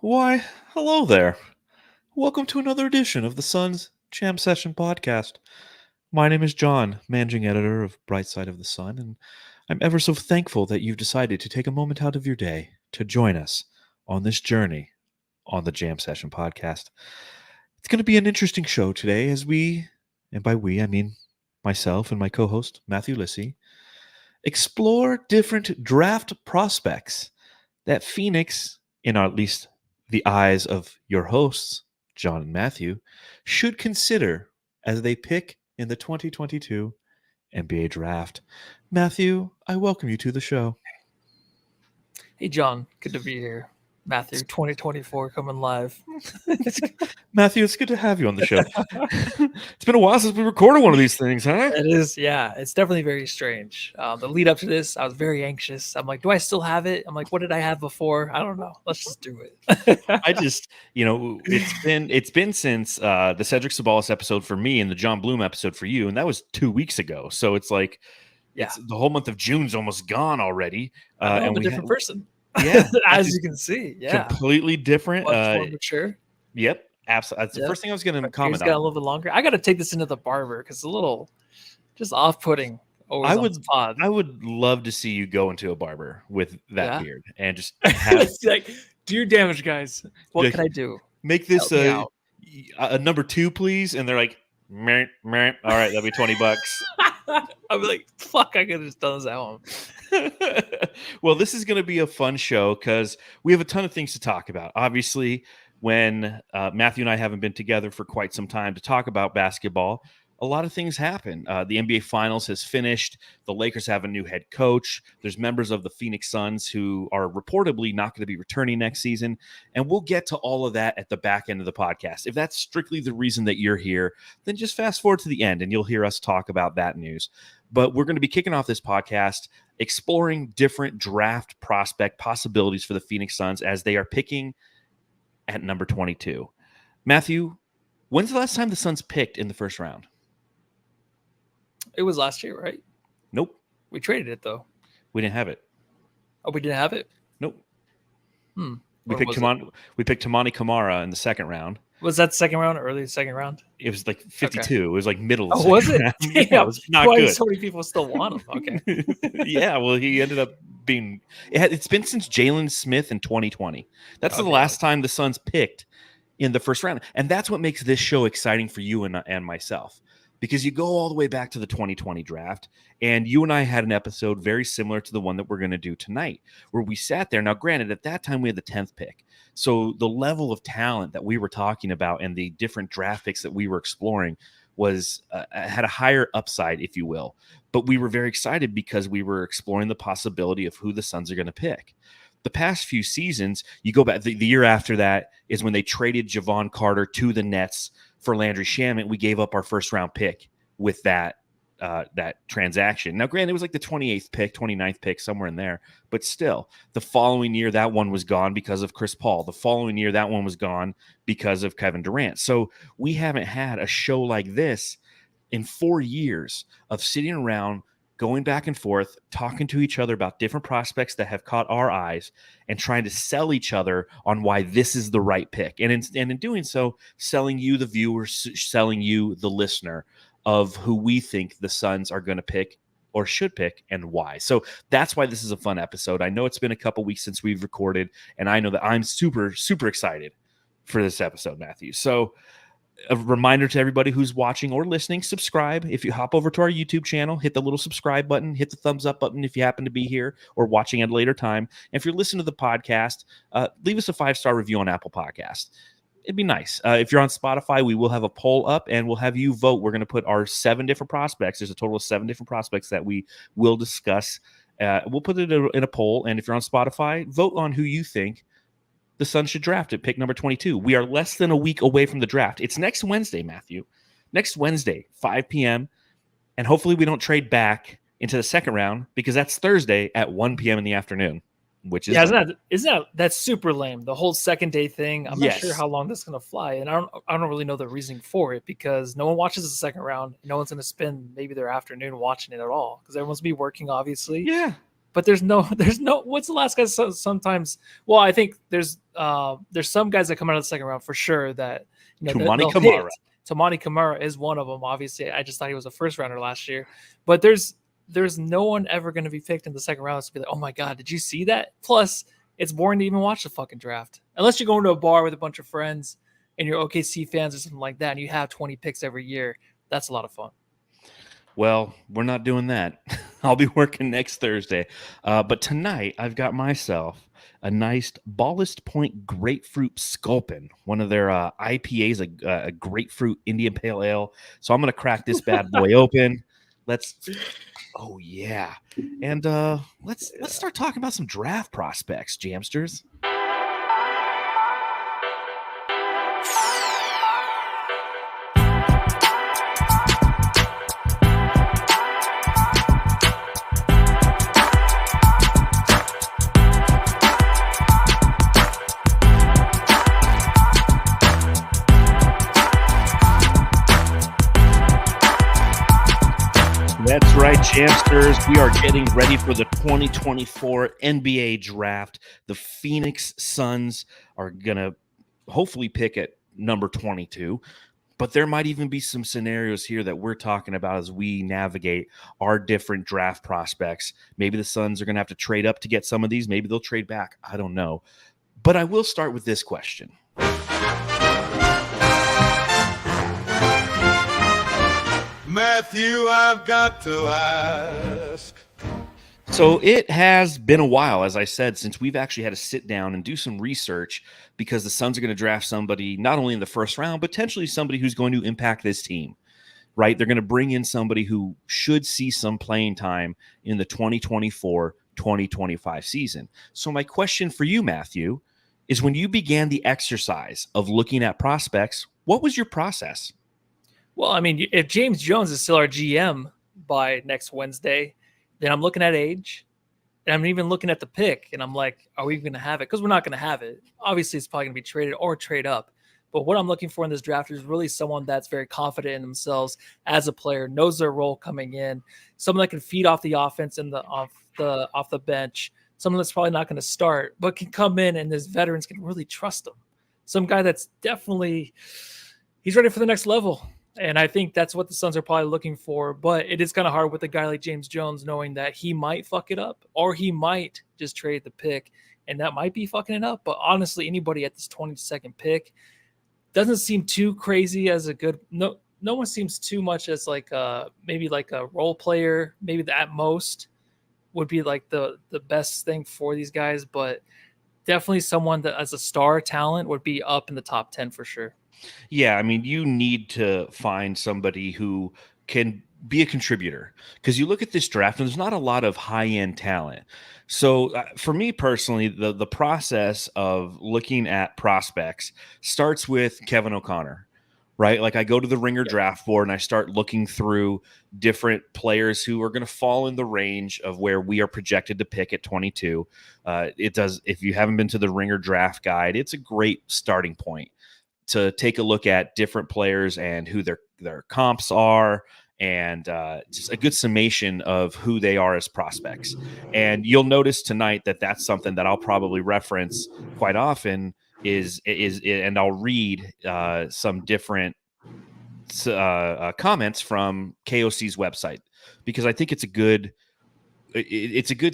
Why, hello there. Welcome to another edition of the Sun's Jam Session podcast. My name is John, managing editor of Bright Side of the Sun, and I'm ever so thankful that you've decided to take a moment out of your day to join us on this journey on the Jam Session podcast. It's going to be an interesting show today as we, and by we, I mean myself and my co host, Matthew Lissy, explore different draft prospects that Phoenix, in at least the eyes of your hosts, John and Matthew, should consider as they pick in the 2022 NBA draft. Matthew, I welcome you to the show. Hey, John. Good to be here. Matthew, 2024 coming live. Matthew, it's good to have you on the show. It's been a while since we recorded one of these things, huh? It is, yeah. It's definitely very strange. The lead up to this, I was very anxious. I'm like, do I still have it? I'm like, what did I have before? I don't know. Let's just do it. I just, it's been since the Cedric Sabalas episode for me and the John Bloom episode for you, and that was 2 weeks ago. So it's like, Yeah. the whole month of June's almost gone already. I'm a different person. Yeah, as you can see. Yeah. completely different. Much more mature. Yep, absolutely. That's the first thing I was going to comment Got a on. little bit longer. I got to take this into the barber because it's a little just off-putting. I would love to see you go into a barber with that beard and just have it's like, do your damage, guys. What like, can I do? Make this a number 2, please. And they're like, meh, meh. All right, that'll be $20. I'd be like, fuck, I could have just done this at home. Well, this is going to be a fun show because we have a ton of things to talk about. Obviously, when Matthew and I haven't been together for quite some time to talk about basketball, a lot of things happen. The NBA Finals has finished. The Lakers have a new head coach. There's members of the Phoenix Suns who are reportedly not going to be returning next season. And we'll get to all of that at the back end of the podcast. If that's strictly the reason that you're here, then just fast forward to the end and you'll hear us talk about that news. But we're going to be kicking off this podcast exploring different draft prospect possibilities for the Phoenix Suns as they are picking at number 22. Matthew, when's the last time the Suns picked in the first round? It was last year, right? Nope. We traded it, though. We didn't have it. Oh, we didn't have it? Nope. We picked Tamani Kamara in the second round. Was that second round or early second round? It was like 52. Okay. It was like middle. Oh, was it? Yeah, it was not good. So many people still want him. Okay. Yeah, well, he ended up being. It's been since Jalen Smith in 2020. That's the last time the Suns picked in the first round, and that's what makes this show exciting for you and myself. Because you go all the way back to the 2020 draft, and you and I had an episode very similar to the one that we're going to do tonight, where we sat there. Now, granted, at that time we had the 10th pick. So the level of talent that we were talking about and the different draft picks that we were exploring was had a higher upside, if you will. But we were very excited because we were exploring the possibility of who the Suns are going to pick. The past few seasons, you go back, the year after that is when they traded Javon Carter to the Nets for Landry Shamet. We gave up our first round pick with that transaction. Now, granted, it was like the 28th pick, 29th pick, somewhere in there. But still, the following year, that one was gone because of Chris Paul. The following year, that one was gone because of Kevin Durant. So we haven't had a show like this in 4 years of sitting around, going back and forth, talking to each other about different prospects that have caught our eyes and trying to sell each other on why this is the right pick. And in doing so, selling you, the viewer, selling you, the listener, of who we think the Suns are going to pick or should pick and why. So that's why this is a fun episode. I know it's been a couple weeks since we've recorded, and I know that I'm super, super excited for this episode, Matthew. So a reminder to everybody who's watching or listening, subscribe. If you hop over to our YouTube channel, hit the little subscribe button, hit the thumbs up button if you happen to be here or watching at a later time. And if you're listening to the podcast, leave us a 5-star review on Apple Podcasts. It'd be nice. If you're on Spotify, we will have a poll up and we'll have you vote. We're going to put our 7 different prospects. There's a total of 7 different prospects that we will discuss. We'll put it in a poll. And if you're on Spotify, vote on who you think the Suns should draft at pick number 22. We are less than a week away from the draft. It's next Wednesday, Matthew. Next Wednesday, 5 p.m. And hopefully we don't trade back into the second round because that's Thursday at 1 p.m. in the afternoon. Which is isn't that's super lame. The whole second day thing. I'm not sure how long that's gonna fly, and I don't really know the reasoning for it because no one watches the second round. No one's gonna spend maybe their afternoon watching it at all because everyone's gonna be working, obviously. Yeah. but there's no. What's the last guy? Sometimes, well, I think there's some guys that come out of the second round for sure that Tumani they'll Kamara. hit. Tumani Kamara is one of them. Obviously, I just thought he was a first rounder last year, but there's no one ever going to be picked in the second round to be like, oh my god, did you see that? Plus, it's boring to even watch the fucking draft unless you're going to a bar with a bunch of friends and you're OKC fans or something like that, and you have 20 picks every year. That's a lot of fun. Well, we're not doing that. I'll be working next Thursday. But tonight, I've got myself a nice Ballast Point Grapefruit Sculpin, one of their IPAs, a grapefruit Indian Pale Ale. So I'm going to crack this bad boy open. Oh, yeah. And let's start talking about some draft prospects, Jamsters. That's right, Jamsters. We are getting ready for the 2024 NBA draft. The Phoenix Suns are going to hopefully pick at number 22. But there might even be some scenarios here that we're talking about as we navigate our different draft prospects. Maybe the Suns are going to have to trade up to get some of these. Maybe they'll trade back. I don't know. But I will start with this question. Matthew, I've got to ask. So it has been a while, as I said, since we've actually had to sit down and do some research because the Suns are going to draft somebody not only in the first round, but potentially somebody who's going to impact this team, right? They're going to bring in somebody who should see some playing time in the 2024-2025 season. So my question for you, Matthew, is when you began the exercise of looking at prospects, what was your process? Well, I mean, if James Jones is still our GM by next Wednesday, then I'm looking at age, and I'm even looking at the pick, and I'm like, are we going to have it? Because we're not going to have it. Obviously, it's probably going to be traded or trade up. But what I'm looking for in this draft is really someone that's very confident in themselves as a player, knows their role coming in, someone that can feed off the offense and off the bench, someone that's probably not going to start, but can come in and his veterans can really trust him. Some guy that's definitely he's ready for the next level. And I think that's what the Suns are probably looking for. But it is kind of hard with a guy like James Jones knowing that he might fuck it up or he might just trade the pick. And that might be fucking it up. But honestly, anybody at this 22nd pick doesn't seem too crazy as a good – no one seems too much as like maybe like a role player. Maybe at most would be like the best thing for these guys. But definitely someone that as a star talent would be up in the top 10 for sure. Yeah, I mean, you need to find somebody who can be a contributor because you look at this draft and there's not a lot of high-end talent. So for me personally, the process of looking at prospects starts with Kevin O'Connor, right? Like I go to the Ringer draft board and I start looking through different players who are going to fall in the range of where we are projected to pick at 22. It does. If you haven't been to the Ringer draft guide, it's a great starting point to take a look at different players and who their comps are, and just a good summation of who they are as prospects. And you'll notice tonight that that's something that I'll probably reference quite often is and I'll read some different comments from KOC's website because I think it's a good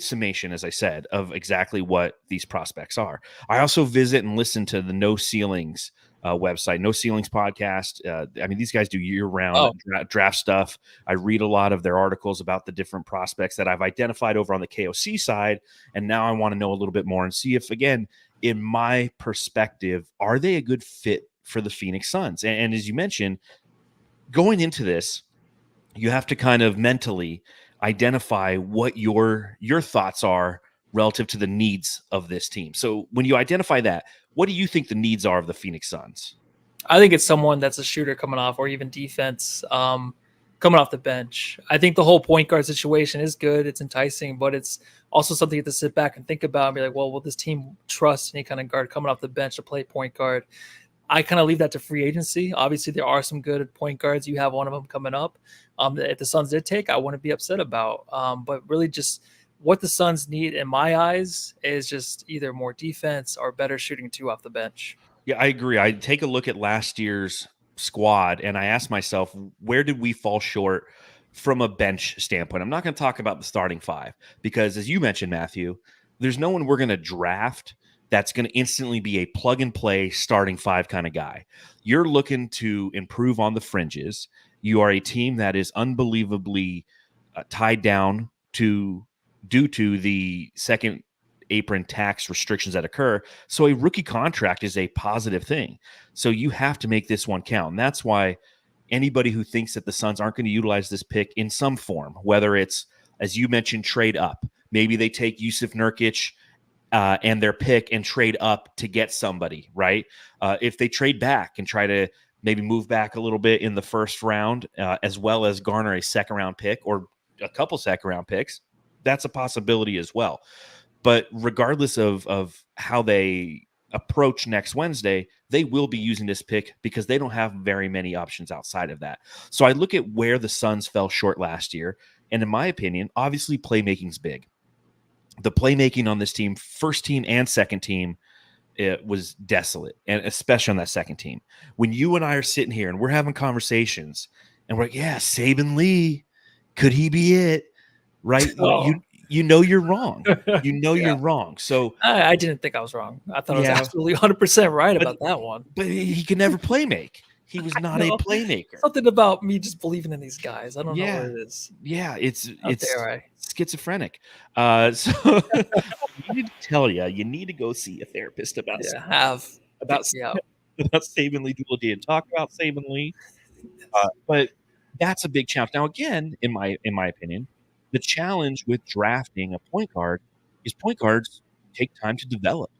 summation, as I said, of exactly what these prospects are. I also visit and listen to the No Ceilings website, No Ceilings podcast. I mean, these guys do year-round draft stuff. I read a lot of their articles about the different prospects that I've identified over on the KOC side, and now I want to know a little bit more and see if, again, in my perspective, are they a good fit for the Phoenix Suns? And as you mentioned, going into this, you have to kind of mentally identify what your thoughts are relative to the needs of this team. So when you identify that, what do you think the needs are of the Phoenix Suns? I think it's someone that's a shooter coming off or even defense coming off the bench. I think the whole point guard situation is good. It's enticing, but it's also something you have to sit back and think about and be like, well, will this team trust any kind of guard coming off the bench to play point guard? I kind of leave that to free agency. Obviously, there are some good point guards. You have one of them coming up. If the Suns did take, I wouldn't be upset about. But really just what the Suns need in my eyes is just either more defense or better shooting 2 off the bench. Yeah, I agree. I take a look at last year's squad and I ask myself, where did we fall short from a bench standpoint? I'm not going to talk about the starting 5 because, as you mentioned, Matthew, there's no one we're going to draft that's going to instantly be a plug and play starting 5 kind of guy. You're looking to improve on the fringes. You are a team that is unbelievably tied down due to the second apron tax restrictions that occur. So a rookie contract is a positive thing. So you have to make this one count. And that's why anybody who thinks that the Suns aren't going to utilize this pick in some form, whether it's, as you mentioned, trade up, maybe they take Yusuf Nurkic and their pick and trade up to get somebody, right? If they trade back and try to maybe move back a little bit in the first round, as well as garner a second round pick or a couple second round picks, that's a possibility as well. But regardless of how they approach next Wednesday, they will be using this pick because they don't have very many options outside of that. So I look at where the Suns fell short last year. And in my opinion, obviously playmaking's big. The playmaking on this team, first team and second team, it was desolate, and especially on that second team. When you and I are sitting here and we're having conversations and we're like, yeah, Saban Lee, could he be it? Right? Oh. You know you're wrong. You know Yeah. you're wrong. So I didn't think I was wrong. I thought I was Yeah. absolutely 100% right about that one. but he could never play make. He was not a know. playmaker. Something about me just believing in these guys. I don't know Yeah. what it is. Yeah, it's How dare I? schizophrenic. So you need to tell you need to go see a therapist about Yeah, have. about Yeah. about Saban Lee Dooley and talk about Saban Lee. But that's a big challenge. Now, again, in my opinion, the challenge with drafting a point guard is point guards take time to develop.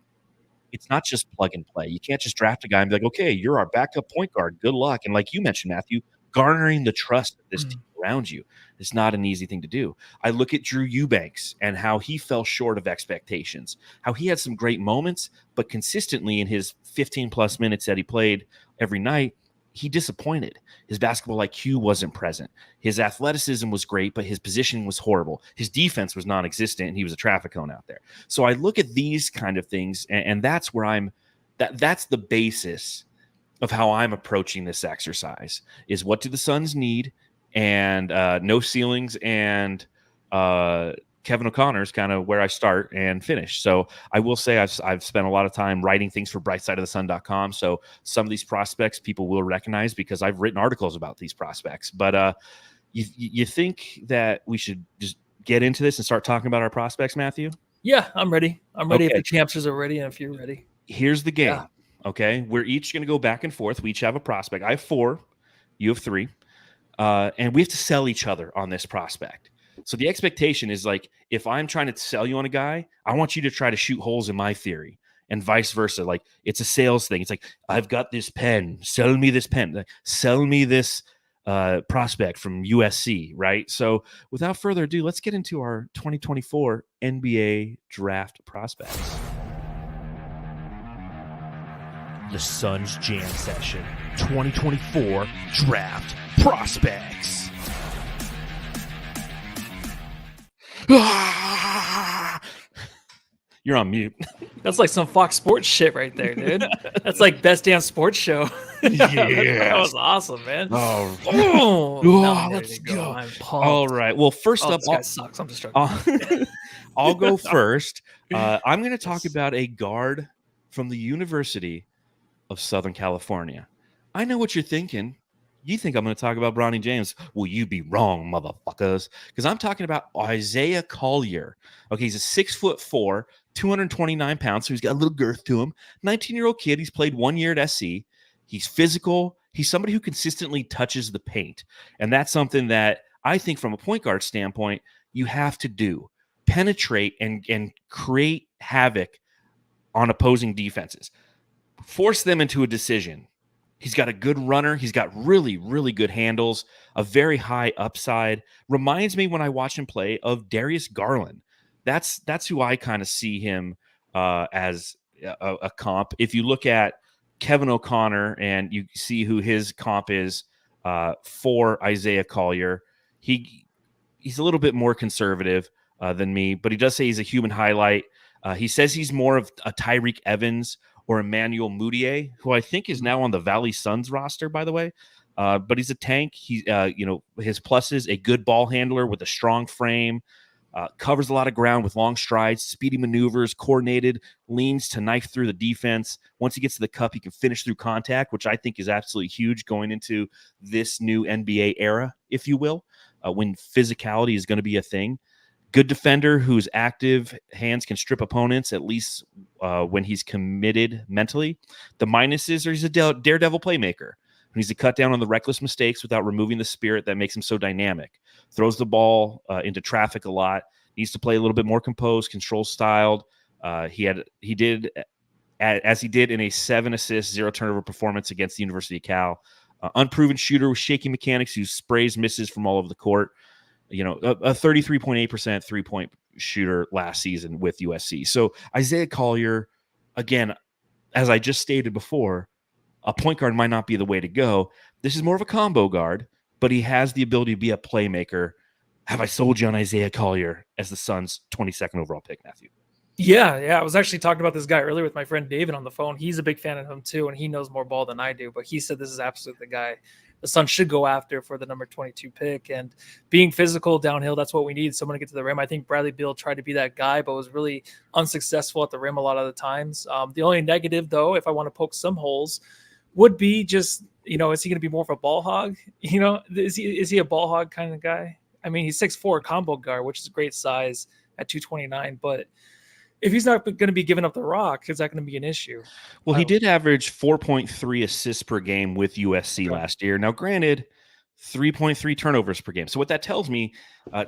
It's not just plug and play. You can't just draft a guy and be like, okay, you're our backup point guard. Good luck. And like you mentioned, Matthew, garnering the trust of this team around you is not an easy thing to do. I look at Drew Eubanks and how he fell short of expectations, how he had some great moments, but consistently in his 15 plus minutes that he played every night, he disappointed. His basketball IQ wasn't present. His athleticism was great, but his positioning was horrible. His defense was non-existent, and he was a traffic cone out there. So I look at these kind of things, and that's where that's the basis of how I'm approaching this exercise is what do the Suns need, and no ceilings, and Kevin O'Connor is kind of where I start and finish. So I will say I've spent a lot of time writing things for brightsideofthesun.com. So some of these prospects people will recognize because I've written articles about these prospects. But you think that we should just get into this and start talking about our prospects, Matthew? Yeah, I'm ready. I'm ready Okay. if the champsters are ready and if you're ready. Here's the game. Yeah. Okay. We're each going to go back and forth. We each have a prospect. I have 4. You have 3. And we have to sell each other on this prospect. So the expectation is like, if I'm trying to sell you on a guy, I want you to try to shoot holes in my theory and vice versa. Like it's a sales thing. It's like, I've got this pen, sell me this pen, sell me this prospect from USC, right? So without further ado, let's get into our 2024 NBA draft prospects. The Suns Jam Session 2024 Draft Prospects. You're on mute. That's like some Fox Sports shit right there, dude. That's like best damn sports show. That was awesome, man. Oh, Now I'm ready let's to go. I'm pumped. All right. Well, first up, This guy sucks. I'm just joking. I'll go first. I'm going to talk about a guard from the University of Southern California. I know what you're thinking. You think I'm going to talk about Bronny James. Will you be wrong, motherfuckers? Because I'm talking about Isaiah Collier. Okay, he's a 6'4", 229 pounds, so he's got a little girth to him. 19-year-old kid. He's played 1 year at SC. He's physical. He's somebody who consistently touches the paint. And that's something that I think from a point guard standpoint, you have to do. Penetrate and create havoc on opposing defenses. Force them into a decision. He's got a good runner. He's got really, really good handles, a very high upside. Reminds me when I watch him play of Darius Garland. That's who I kind of see him as a comp. If you look at Kevin O'Connor and you see who his comp is for Isaiah Collier, he's a little bit more conservative. than me, but he does say he's a human highlight. He says he's more of a Tyreek Evans or Emmanuel Mudiay, who I think is now on the Valley Suns roster, by the way. But he's a tank. He, his pluses: a good ball handler with a strong frame, covers a lot of ground with long strides, speedy maneuvers, coordinated, leans to knife through the defense. Once he gets to the cup, he can finish through contact, which I think is absolutely huge going into this new NBA era, if you will, when physicality is going to be a thing. Good defender whose active hands can strip opponents, at least when he's committed mentally. The minuses are he's a daredevil playmaker. He needs to cut down on the reckless mistakes without removing the spirit that makes him so dynamic. Throws the ball into traffic a lot. Needs to play a little bit more composed, control-styled. He did as he did in a 7-assist, 0-turnover performance against the University of Cal. Unproven shooter with shaky mechanics who sprays misses from all over the court. A 33.8% three-point shooter last season with USC. So Isaiah Collier, again, as I just stated before, a point guard might not be the way to go. This is more of a combo guard, but he has the ability to be a playmaker. Have I sold you on Isaiah Collier as the Suns' 22nd overall pick, Matthew? Yeah. I was actually talking about this guy earlier with my friend David on the phone. He's a big fan of him too, and he knows more ball than I do. But he said this is absolutely the guy the Suns should go after for the number 22 pick. And being physical downhill, that's what we need. Someone to get to the rim. I think Bradley Beal tried to be that guy, but was really unsuccessful at the rim a lot of the times. The only negative, though, if I want to poke some holes, would be just, is he going to be more of a ball hog? Is he a ball hog kind of guy? I mean, he's 6'4", combo guard, which is a great size at 229. But if he's not going to be giving up the rock, is that going to be an issue? Well, he did average 4.3 assists per game with USC last year. Now, granted, 3.3 turnovers per game. So what that tells me,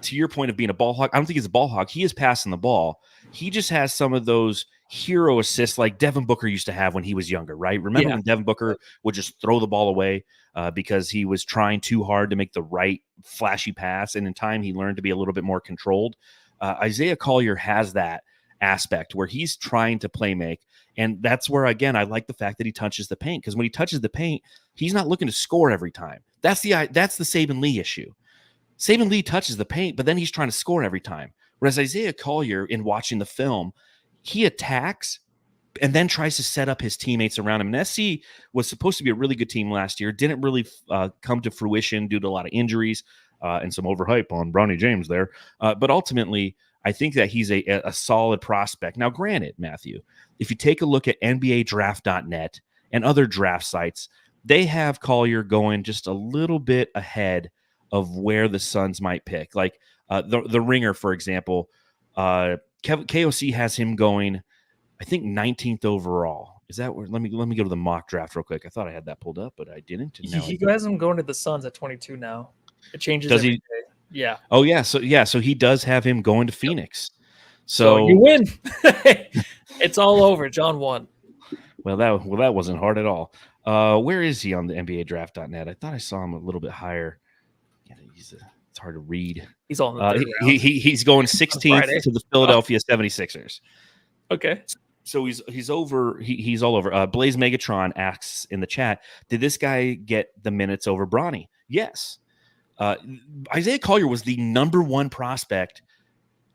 to your point of being a ball hog, I don't think he's a ball hog. He is passing the ball. He just has some of those hero assists like Devin Booker used to have when he was younger, right? Remember when Devin Booker would just throw the ball away because he was trying too hard to make the right flashy pass, and in time he learned to be a little bit more controlled. Isaiah Collier has that aspect where he's trying to play make, and that's where, again, I like the fact that he touches the paint, because when he touches the paint, he's not looking to score every time. That's the Saben Lee issue. Saben Lee touches the paint, but then he's trying to score every time. Whereas Isaiah Collier, in watching the film, he attacks and then tries to set up his teammates around him. And SC was supposed to be a really good team last year. Didn't really come to fruition due to a lot of injuries and some overhype on Bronny James there. But ultimately, I think that he's a solid prospect. Now, granted, Matthew, if you take a look at NBADraft.net and other draft sites, they have Collier going just a little bit ahead of where the Suns might pick. Like the Ringer, for example, KOC has him going, I think, 19th overall. Is that where? Let me go to the mock draft real quick. I thought I had that pulled up, but I didn't. He has him going to the Suns at 22 now. It changes. Does he? Day. Yeah. Oh yeah. So he does have him going to Phoenix. So you win. It's all over. John won. Well, that wasn't hard at all. Where is he on the NBADraft.net? I thought I saw him a little bit higher. Yeah, it's hard to read. He's on the third round. He's going 16th to the Philadelphia 76ers. Okay. So he's over. He's all over. Blaze Megatron asks in the chat, did this guy get the minutes over Bronny? Yes. Isaiah Collier was the number one prospect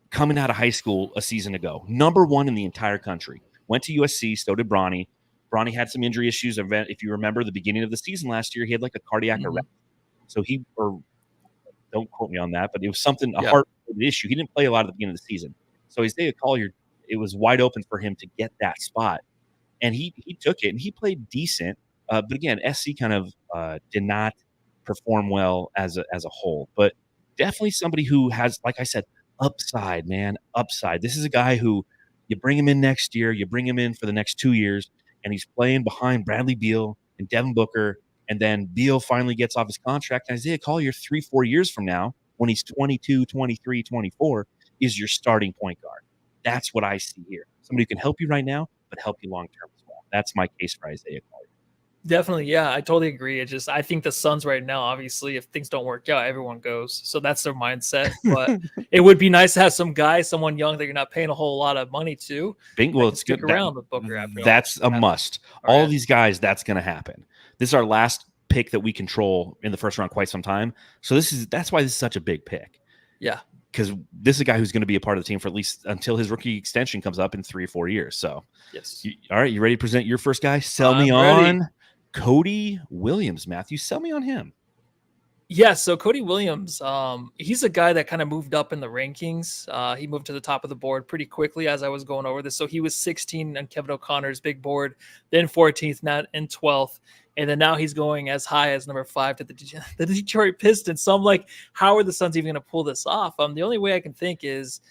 coming out of high school a season ago. Number one in the entire country. Went to USC, so did Bronny. Bronny had some injury issues. If you remember the beginning of the season last year, he had like a cardiac arrest. So don't quote me on that, but it was something, a heart issue. He didn't play a lot at the beginning of the season. So Isaiah Collier, it was wide open for him to get that spot. And he took it, and he played decent. But again, SC kind of did not perform well as a whole. But definitely somebody who has, like I said, upside, man, upside. This is a guy who you bring him in next year, you bring him in for the next 2 years, and he's playing behind Bradley Beal and Devin Booker, and then Beal finally gets off his contract. And Isaiah Collier, 3-4 years from now, when he's 22, 23, 24, is your starting point guard. That's what I see here. Somebody who can help you right now, but help you long-term as well. That's my case for Isaiah Collier. Definitely, yeah, I totally agree. I think the Suns right now, obviously, if things don't work out, everyone goes. So that's their mindset. But it would be nice to have someone young that you're not paying a whole lot of money to. Well, it's good. Around with Booker after that's a must. All these guys, that's going to happen. This is our last pick that we control in the first round quite some time. So that's why this is such a big pick. Yeah. because this is a guy who's going to be a part of the team for at least until his rookie extension comes up in 3 or 4 years. So, Yes. All right, you ready to present your first guy? Sell me I'm on ready. Cody Williams, Matthew. Sell me on him. Yeah, so Cody Williams, he's a guy that kind of moved up in the rankings. He moved to the top of the board pretty quickly as I was going over this. So he was 16 on Kevin O'Connor's big board, then 14th, not in 12th. And then now he's going as high as number 5 to the Detroit Pistons. So I'm like, how are the Suns even going to pull this off? The only way I can think is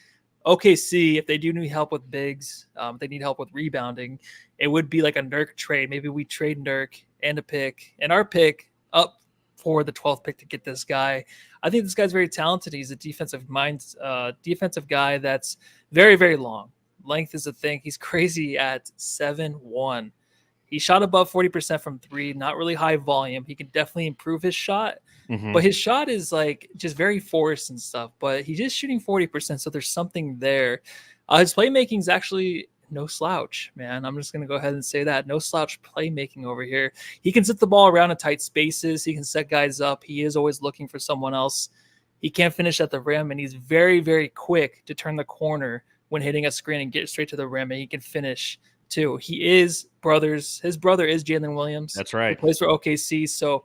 OKC, if they do need help with bigs, they need help with rebounding, it would be like a Nurk trade. Maybe we trade Nurk and a pick and our pick up for the 12th pick to get this guy. I think this guy's very talented. He's a defensive guy that's very, very long. Length is a thing. He's crazy at 7'1". He shot above 40% from 3, not really high volume. He can definitely improve his shot, but his shot is like just very forced and stuff, but he's just shooting 40%. So there's something there. His playmaking is actually no slouch, man. I'm just going to go ahead and say that. No slouch playmaking over here. He can set the ball around in tight spaces. He can set guys up. He is always looking for someone else. He can't finish at the rim, and he's very, very quick to turn the corner when hitting a screen and get straight to the rim, and he can finish too. His brother is Jalen Williams. That's right. He plays for OKC. So,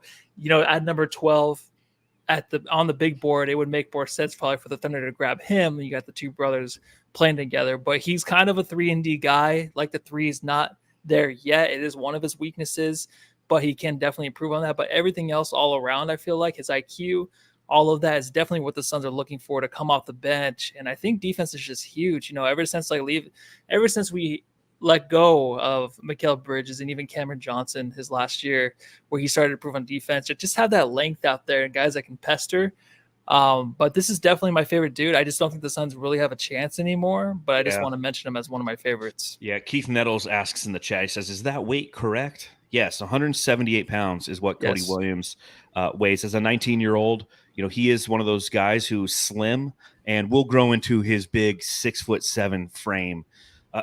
at number 12 on the big board, it would make more sense probably for the Thunder to grab him. You got the two brothers playing together, but he's kind of a 3-and-D guy. Like, the 3 is not there yet. It is one of his weaknesses, but he can definitely improve on that. But everything else all around, I feel like his IQ, all of that is definitely what the Suns are looking for to come off the bench. And I think defense is just huge. Ever since we let go of Mikal Bridges and even Cameron Johnson his last year, where he started to improve on defense, just have that length out there and guys that can pester. But this is definitely my favorite dude. I just don't think the Suns really have a chance anymore, but I just want to mention him as one of my favorites. Yeah, Keith Nettles asks in the chat, he says, is that weight correct? Yes, 178 pounds is what Cody Williams weighs. As a 19-year-old, he is one of those guys who's slim and will grow into his big 6'7" frame.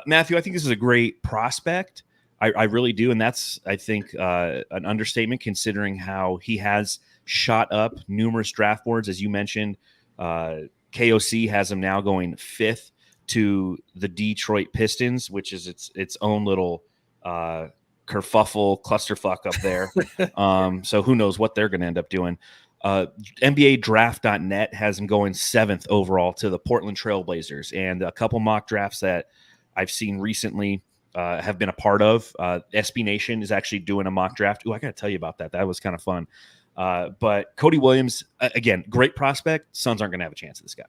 Matthew, I think this is a great prospect. I really do, and that's, I think, an understatement considering how he has shot up numerous draft boards. As you mentioned, KOC has him now going 5th to the Detroit Pistons, which is its own little kerfuffle clusterfuck up there. So who knows what they're going to end up doing. NBA Draft.net has him going 7th overall to the Portland Trailblazers, and a couple mock drafts that I've seen recently have been a part of. SB Nation is actually doing a mock draft. Ooh, I got to tell you about that. That was kind of fun. But Cody Williams, again, great prospect. Suns aren't going to have a chance at this guy.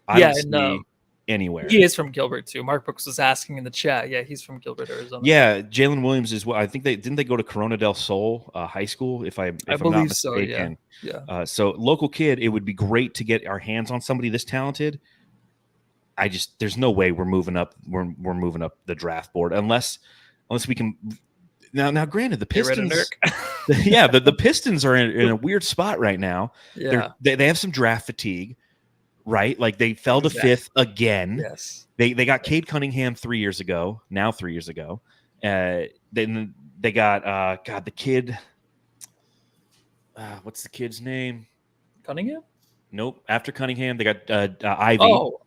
I don't see anywhere. He is from Gilbert too. Mark Brooks was asking in the chat. Yeah, he's from Gilbert, Arizona. Yeah, Jalen Williams is what I think didn't they go to Corona del Sol High School? If I'm not mistaken. So, yeah. So local kid, it would be great to get our hands on somebody this talented. There's no way we're moving up. We're moving up the draft board unless we can. Now, granted, the Pistons, the Pistons are in a weird spot right now. Yeah, they have some draft fatigue, right? Like they fell to 5th again. Yes, they got Cade Cunningham 3 years ago. Then they got the kid. What's the kid's name? Cunningham? Nope. After Cunningham, they got Ivy. Oh.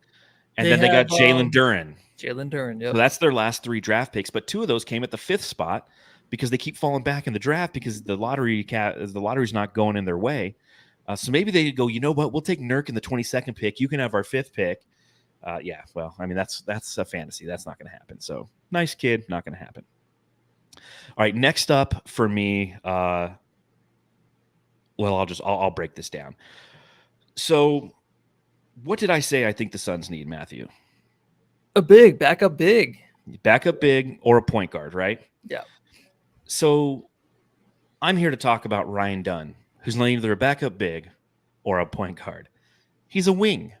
And then they got Jalen Duren. Jalen Duren, yeah. So that's their last 3 draft picks, but 2 of those came at the 5th spot because they keep falling back in the draft because the lottery's not going in their way. So maybe they go, you know what? We'll take Nurk in the 22nd pick. You can have our 5th pick. Well, I mean that's a fantasy. That's not going to happen. So nice kid, not going to happen. All right, next up for me. I'll break this down. So. What did I say I think the Suns need, Matthew? Backup big or a point guard, right? Yeah. So I'm here to talk about Ryan Dunn, who's not either a backup big or a point guard. He's a wing.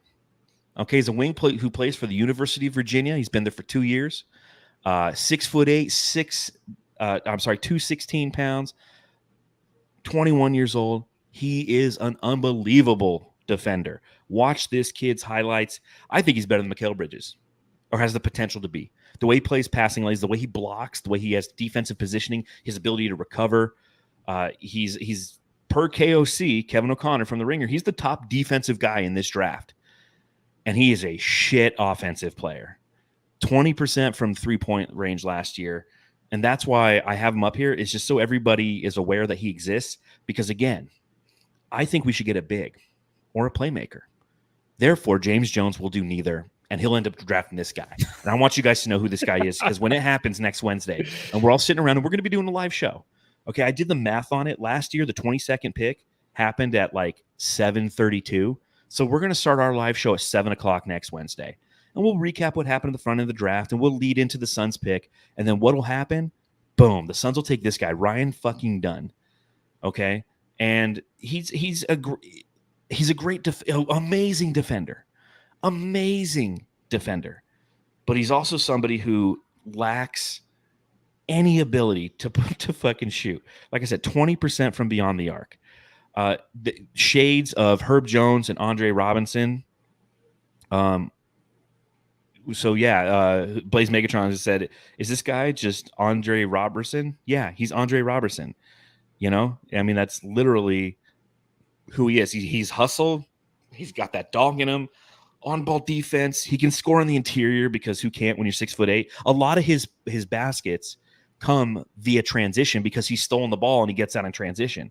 Okay, he's a wing who plays for the University of Virginia. He's been there for 2 years. 6'8", 216 pounds, 21 years old. He is an unbelievable defender. Watch this kid's highlights. I think he's better than Mikal Bridges, or has the potential to be. The way he plays passing lanes, the way he blocks, the way he has defensive positioning, his ability to recover. He's per KOC, Kevin O'Connor from The Ringer, he's the top defensive guy in this draft. and he is a shit offensive player. 20% from 3-point range last year. And that's why I have him up here, is just so everybody is aware that he exists. Because again, I think we should get a big or a playmaker. Therefore, James Jones will do neither, and he'll end up drafting this guy. And I want you guys to know who this guy is, because when it happens next Wednesday, and we're all sitting around and we're going to be doing a live show. Okay, I did the math on it. Last year, the 22nd pick happened at like 7:32. So we're going to start our live show at 7 o'clock next Wednesday. And we'll recap what happened at the front of the draft, and we'll lead into the Suns pick. And then what will happen? Boom, the Suns will take this guy, Ryan fucking Dunn. Okay? And he's a great, amazing defender. Amazing defender. But he's also somebody who lacks any ability to fucking shoot. Like I said, 20% from beyond the arc. The shades of Herb Jones and Andre Robinson. So yeah, Blaze Megatron has said, "Is this guy just Andre Robertson?" Yeah, he's Andre Robertson. You know, I mean, that's literally who he is. He's hustle. He's got that dog in him. On-ball defense. He can score on the interior, because who can't when you're 6'8"? A lot of his baskets come via transition, because he's stolen the ball and he gets out in transition.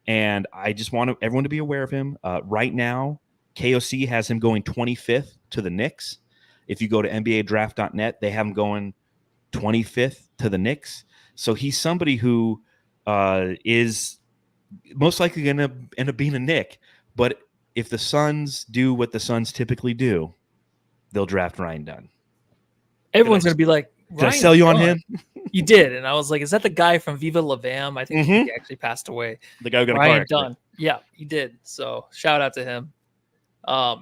And I just want everyone to be aware of him. Right now, KOC has him going 25th to the Knicks. If you go to NBADraft.net, they have him going 25th to the Knicks. So he's somebody who is most likely going to end up being a Knick. But if the Suns do what the Suns typically do, they'll draft Ryan Dunn. Everyone's going to be like, did I sell you on him? You did. And I was like, is that the guy from Viva La Bam? I think he actually passed away. The guy who got Ryan a car Dunn. Yeah, he did. So shout out to him.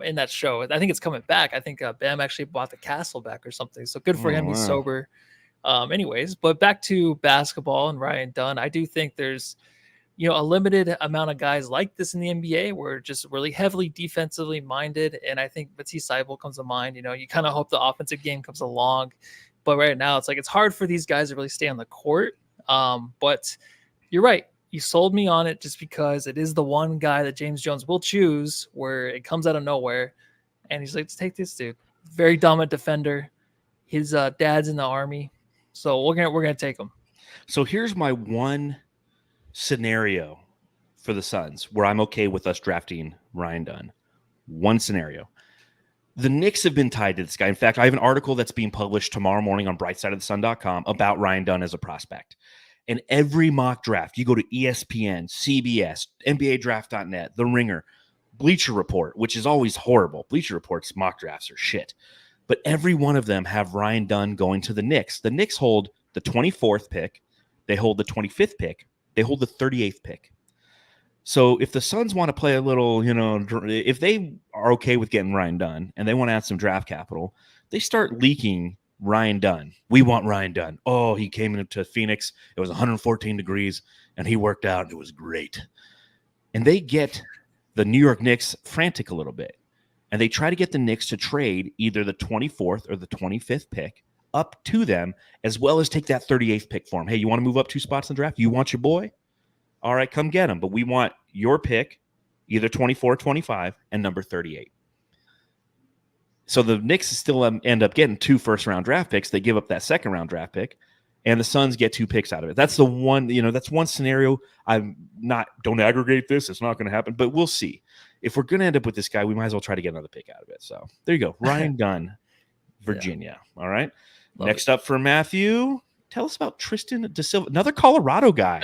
In that show, I think it's coming back. I think Bam actually bought the castle back or something. So good for him. He's sober. Anyways, but back to basketball and Ryan Dunn. I do think there's, a limited amount of guys like this in the NBA. We're just really heavily defensively minded. And I think Matisse Thybulle comes to mind. You kind of hope the offensive game comes along. But right now, it's like it's hard for these guys to really stay on the court. But you're right. You sold me on it just because it is the one guy that James Jones will choose where it comes out of nowhere. And he's like, let's take this dude. Very dominant defender. His dad's in the Army. So we're gonna take him. So here's my one scenario for the Suns where I'm okay with us drafting Ryan Dunn. One scenario. The Knicks have been tied to this guy. In fact, I have an article that's being published tomorrow morning on brightsideofthesun.com about Ryan Dunn as a prospect. And every mock draft, you go to ESPN, CBS, NBADraft.net, The Ringer, Bleacher Report, which is always horrible. Bleacher Report's mock drafts are shit. But every one of them have Ryan Dunn going to the Knicks. The Knicks hold the 24th pick. They hold the 25th pick. They hold the 38th pick. So if the Suns want to play a little, if they are okay with getting Ryan Dunn and they want to add some draft capital, they start leaking Ryan Dunn. We want Ryan Dunn. Oh, he came into Phoenix. It was 114 degrees, and he worked out. It was great. And they get the New York Knicks frantic a little bit. And they try to get the Knicks to trade either the 24th or the 25th pick up to them, as well as take that 38th pick for him. Hey, you want to move up 2 spots in the draft? You want your boy? All right, come get him. But we want your pick, either 24, 25, and number 38. So the Knicks still end up getting 2 first-round draft picks. They give up that second-round draft pick, and the Suns get 2 picks out of it. That's the one, that's one scenario. Don't aggregate this. It's not going to happen, but we'll see. If we're going to end up with this guy, we might as well try to get another pick out of it. So there you go. Ryan Dunn, Virginia. Yeah. All right. Next up for Matthew, tell us about Tristan Da Silva, another Colorado guy.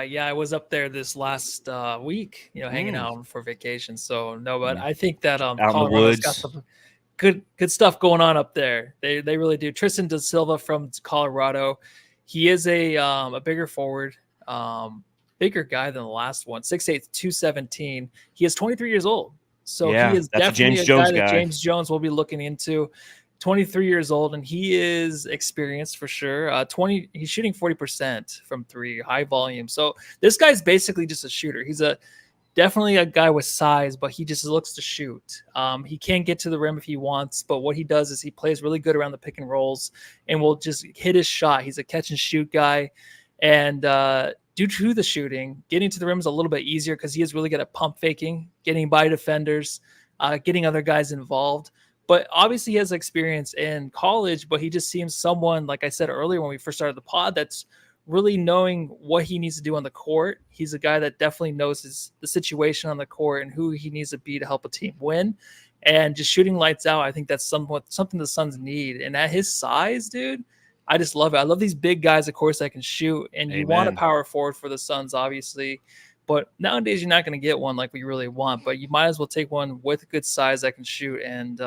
Yeah, I was up there this last week, hanging out for vacation. So but I think that Colorado's got some good stuff going on up there. They really do. Tristan Da Silva from Colorado. He is a bigger forward, bigger guy than the last one. 6'8", 217. He is 23 years old. So he is definitely a guy that James Jones will be looking into. 23 years old, and he is experienced for sure. He's shooting 40% from 3, high volume. So this guy's basically just a shooter. He's definitely a guy with size, but he just looks to shoot. He can get to the rim if he wants, but what he does is he plays really good around the pick and rolls and will just hit his shot. He's a catch and shoot guy. And due to the shooting, getting to the rim is a little bit easier because he is really good at pump faking, getting by defenders. getting other guys involved. But obviously he has experience in college, but he just seems someone, like I said earlier when we first started the pod, that's really knowing what he needs to do on the court. He's a guy that definitely knows the situation on the court and who he needs to be to help a team win. And just shooting lights out, I think that's something the Suns need. And at his size, dude, I just love it. I love these big guys, of course, that can shoot. And you want a power forward for the Suns, obviously. But nowadays, you're not going to get one like we really want. But you might as well take one with good size that can shoot. And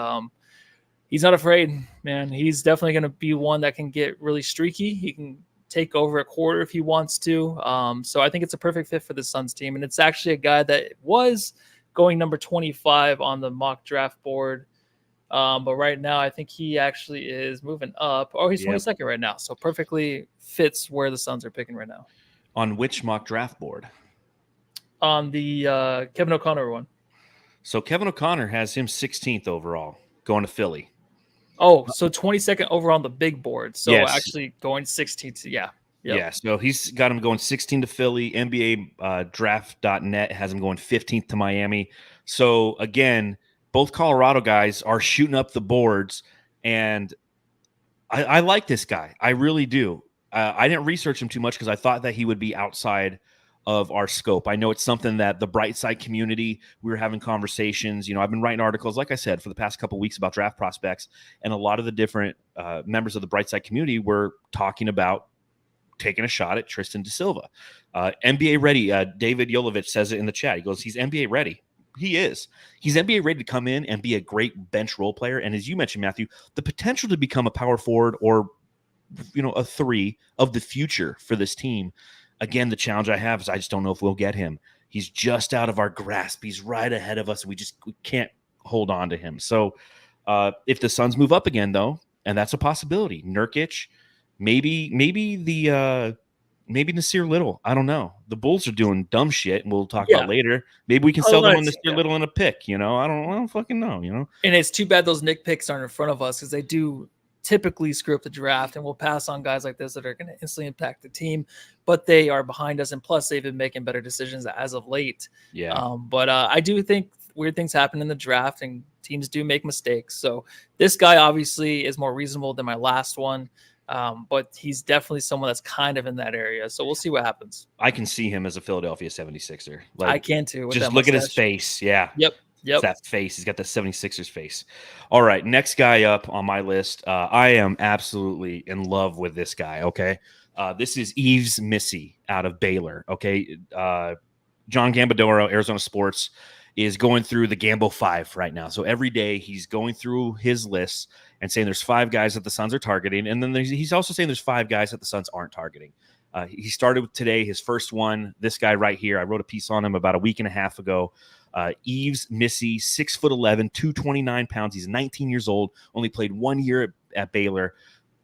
he's not afraid, man. He's definitely going to be one that can get really streaky. He can take over a quarter if he wants to. So I think it's a perfect fit for the Suns team. And it's actually a guy that was going number 25 on the mock draft board. But right now, I think he actually is moving up. Oh, he's 22nd right now. So perfectly fits where the Suns are picking right now. On which mock draft board? On the Kevin O'Connor one. So Kevin O'Connor has him 16th overall, going to Philly. Oh, so 22nd over on the big board. So actually going 16th. Yeah. Yep. Yeah, so he's got him going 16 to Philly. NBA draft.net has him going 15th to Miami. So again, both Colorado guys are shooting up the boards, and I like this guy. I really do. I didn't research him too much because I thought that he would be outside of our scope. I know it's something that the bright side community, we were having conversations. I've been writing articles, like I said, for the past couple of weeks about draft prospects, and a lot of the different members of the bright side community were talking about taking a shot at Tristan da Silva. NBA ready. David Yolovich says it in the chat. He goes, he's NBA ready. He is. He's NBA ready to come in and be a great bench role player. And as you mentioned, Matthew, the potential to become a power forward or, a 3 of the future for this team. Again, the challenge I have is I just don't know if we'll get him. He's just out of our grasp. He's right ahead of us. We can't hold on to him. So if the Suns move up again, though, and that's a possibility, Nurkic, maybe Nasir Little. I don't know. The Bulls are doing dumb shit, and we'll talk about later. Maybe we can sell them on Nasir Little in a pick. I don't fucking know. And it's too bad those Nick picks aren't in front of us because they do typically screw up the draft, and we'll pass on guys like this that are going to instantly impact the team. But they are behind us, and plus they've been making better decisions as of late. Yeah. But I do think weird things happen in the draft, and teams do make mistakes. So this guy obviously is more reasonable than my last one. But he's definitely someone that's kind of in that area. So we'll see what happens. I can see him as a Philadelphia 76er. I can too. Just look at his face. Yeah. Yep. It's that face. He's got the 76ers face. All right. Next guy up on my list. I am absolutely in love with this guy. Okay. This is Yves Missy out of Baylor. Okay. John Gambadoro, Arizona Sports, is going through the Gambo 5 right now. So every day he's going through his lists and saying there's 5 guys that the Suns are targeting. And then he's also saying there's 5 guys that the Suns aren't targeting. He started with today, his first one, this guy right here. I wrote a piece on him about a week and a half ago. Yves Missy, 6'11", 229 pounds. He's 19 years old, only played 1 year at Baylor.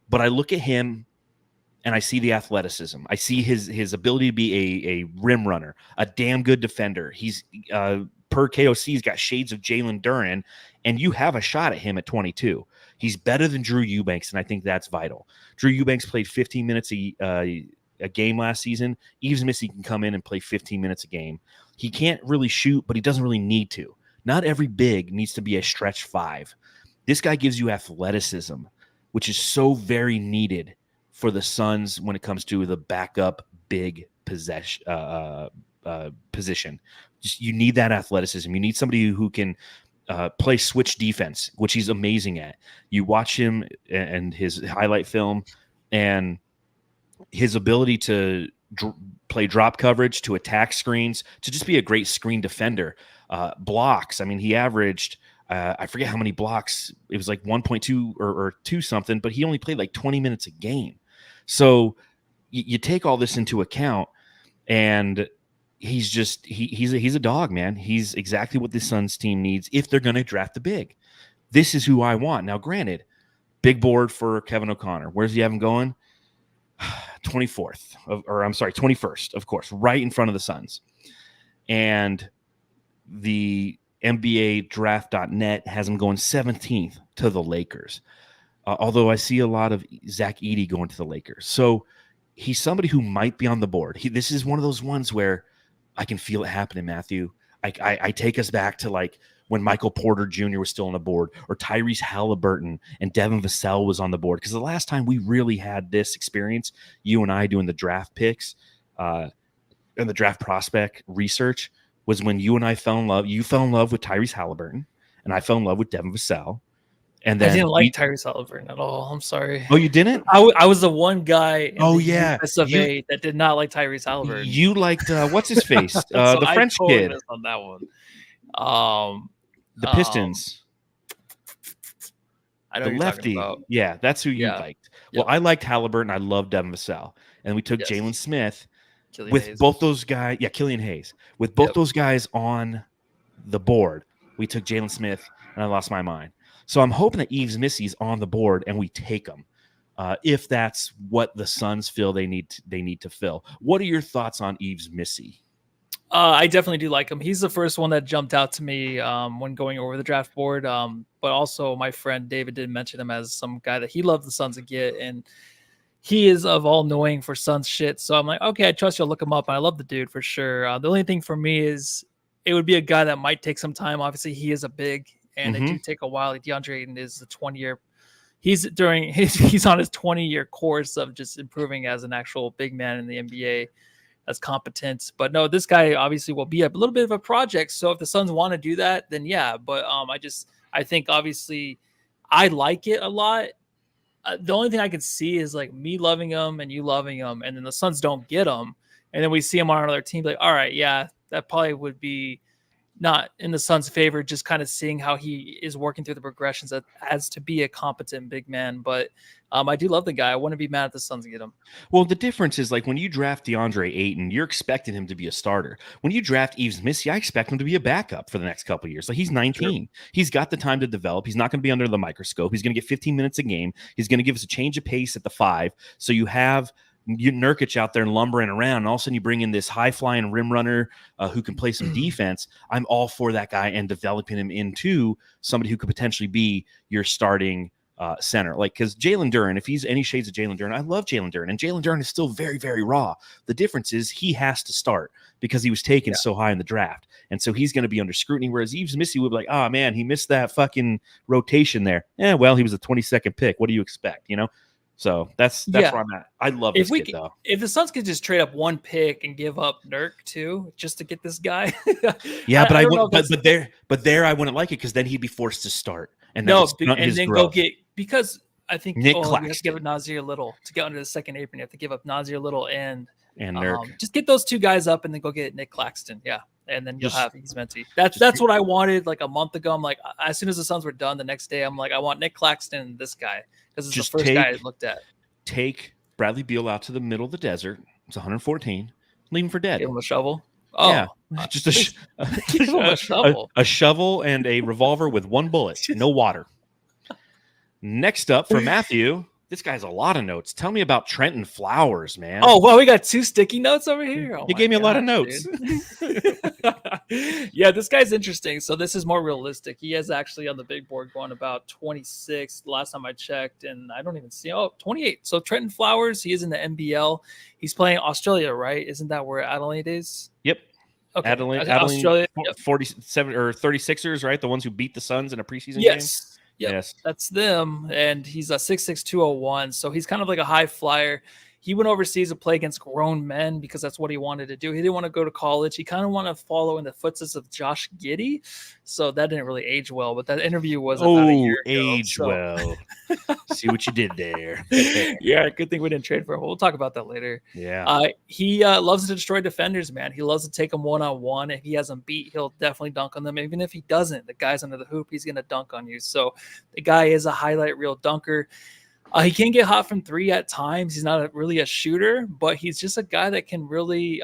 But I look at him and I see the athleticism. I see his ability to be a rim runner, a damn good defender. He's per KOC, he's got shades of Jalen Duren, and you have a shot at him at 22. He's better than Drew Eubanks, and I think that's vital. Drew Eubanks played 15 minutes a game last season. Yves Missy can come in and play 15 minutes a game. He can't really shoot, but he doesn't really need to. Not every big needs to be a stretch 5. This guy gives you athleticism, which is so very needed for the Suns when it comes to the backup big position. Just you need that athleticism. You need somebody who can play switch defense, which he's amazing at. You watch him and his highlight film, and his ability to play drop coverage, to attack screens, to just be a great screen defender. Blocks. I mean, he averaged, I forget how many blocks. It was like 1.2 or 2 something, but he only played like 20 minutes a game. So you take all this into account, and he's a dog, man. He's exactly what the Suns team needs if they're going to draft the big. This is who I want. Now, granted, big board for Kevin O'Connor. Where's he have him going? 21st, of course, right in front of the Suns. And the NBA draft.net has him going 17th to the Lakers. Although I see a lot of Zach Edey going to the Lakers. So he's somebody who might be on the board. This is one of those ones where I can feel it happening, Matthew. I take us back to like when Michael Porter Jr. was still on the board, or Tyrese Halliburton and Devin Vassell was on the board. Because the last time we really had this experience, you and I doing the draft picks and the draft prospect research, was when you and I fell in love. You fell in love with Tyrese Halliburton, and I fell in love with Devin Vassell. And then I didn't like Tyrese Halliburton at all. I'm sorry. Oh, you didn't? I was the one guy in the US of You- A that did not like Tyrese Halliburton. You liked what's his face? So The I French totally kid. missed on that one. The Pistons. I know The who you're lefty. talking about. Yeah, that's who you Yeah. liked. Well, I liked Halliburton. I loved Devin Vassell. And we took Yes. Jalen Smith Killian with Hayes. both those guys. Yeah, Killian Hayes. With both Yep. those guys on the board, we took Jalen Smith, and I lost my mind. So I'm hoping that Yves Missy's on the board and we take him. If that's what the Suns feel they need to fill. What are your thoughts on Yves Missy? I definitely do like him. He's the first one that jumped out to me when going over the draft board. But also my friend David did mention him as some guy that he loved the Suns to get, and he is of all knowing for Suns shit. So I'm like, okay, I trust you'll look him up. And I love the dude for sure. The only thing for me is it would be a guy that might take some time. Obviously, he is a big, and they do take a while. Like DeAndre Ayton is a 20-year. He's on his 20-year course of just improving as an actual big man in the NBA. That's competent. But no, this guy obviously will be a little bit of a project. So if the Suns want to do that, then yeah. But I think obviously I like it a lot. The only thing I can see is like me loving him and you loving him, and then the Suns don't get him, and then we see him on another team. Like, all right, yeah, that probably would be not in the Suns' favor. Just kind of seeing how he is working through the progressions as to be a competent big man. But I do love the guy. I wouldn't be mad if the Suns get him. Well, the difference is like when you draft DeAndre Ayton, you're expecting him to be a starter. When you draft Yves Missy, I expect him to be a backup for the next couple of years. Like he's 19. True. He's got the time to develop. He's not going to be under the microscope. He's going to get 15 minutes a game. He's going to give us a change of pace at the 5. So you have Nurkic out there and lumbering around, and all of a sudden you bring in this high-flying rim runner who can play some defense. I'm all for that guy and developing him into somebody who could potentially be your starting center. Like, because Jalen Duren, if he's any shades of Jalen Duren, I love Jalen Duren, and Jalen Duren is still very, very raw. The difference is he has to start because he was taken so high in the draft, and so he's going to be under scrutiny, whereas Yves Missy would be like, oh, man, he missed that fucking rotation there. Yeah, well, he was a 22nd pick. What do you expect, you know? So that's where I'm at. I love this kid, though. If the Suns could just trade up one pick and give up Nurk too, just to get this guy. Yeah, but I wouldn't. But there, I wouldn't like it because then he'd be forced to start. And then go get, because I think Nick you Claxton. have to give up Nasir Little to get under the second apron. You have to give up Nasir Little and Nurk. Just get those two guys up and then go get Nick Claxton. Yeah. And then you'll have Yves Missy. That's what I wanted like a month ago. I'm like, as soon as the Suns were done the next day, I'm like, I want Nick Claxton and this guy because it's the first guy I looked at. Take Bradley Beal out to the middle of the desert. It's 114. Leave him for dead. Give him a shovel. Oh, yeah. Just a shovel. A shovel and a revolver with one bullet. No water. Next up for Matthew. This guy's a lot of notes. Tell me about Trenton Flowers, man. Oh, well, we got 2 sticky notes over here. You gave me a lot of notes. Yeah, this guy's interesting. So this is more realistic. He is actually on the big board going about 26 last time I checked, and I don't even see 28. So Trenton Flowers, he is in the NBL. He's playing Australia, right? Isn't that where Adelaide is? Yep. Okay. Adelaide Australia, 47 or 36ers, right? The ones who beat the Suns in a preseason game? Yes. Yep, yes, that's them. And he's a 6'6", 201. So he's kind of like a high flyer. He went overseas to play against grown men because that's what he wanted to do. He didn't want to go to college. He kind of wanted to follow in the footsteps of Josh Giddey. So that didn't really age well. But that interview was about a year ago, well. See what you did there. Yeah, good thing we didn't trade for him. We'll talk about that later. Yeah. He loves to destroy defenders, man. He loves to take them one-on-one. If he has them beat, he'll definitely dunk on them. Even if he doesn't, the guy's under the hoop, he's going to dunk on you. So the guy is a highlight reel dunker. He can get hot from 3 at times. He's not really a shooter, but he's just a guy that can really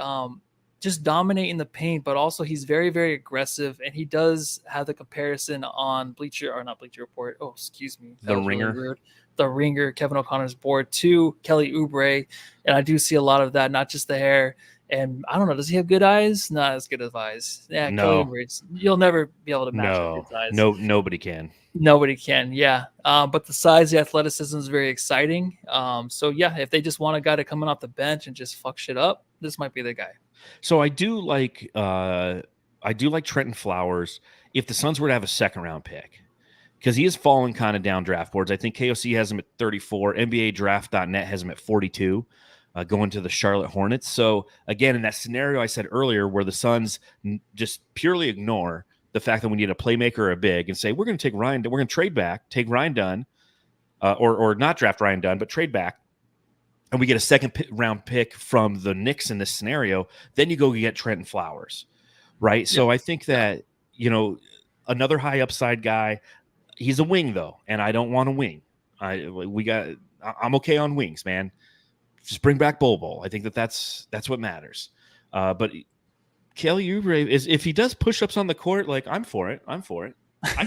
just dominate in the paint, but also he's very, very aggressive. And he does have the comparison on Bleacher Report. Oh, excuse me. The Ringer. Really the Ringer, Kevin O'Connor's board to Kelly Oubre. And I do see a lot of that, not just the hair. And I don't know, does he have good eyes? Not as good as eyes. Yeah, no. Kelly Oubre, you'll never be able to match his eyes. No, nobody can. Nobody can, yeah. But the size, the athleticism is very exciting. So, yeah, if they just want a guy to come in off the bench and just fuck shit up, this might be the guy. So I do like I I do like Trenton Flowers if the Suns were to have a second round pick, because he has fallen kind of down draft boards. I think KOC has him at 34. NBA Draft.net has him at 42, going to the Charlotte Hornets. So again, in that scenario I said earlier, where the Suns just purely ignore the fact that we need a playmaker or a big and say, we're going to take Ryan, we're going to trade back, take Ryan Dunn, or not draft Ryan Dunn, but trade back, and we get a second round pick from the Knicks in this scenario, then you go get Trenton Flowers, right? Yeah. So I think that, another high upside guy, he's a wing though, and I don't want a wing. I'm okay on wings, man. Just bring back Bol. I think that's what matters. But Kelly Oubre is, if he does push-ups on the court, like I'm for it. I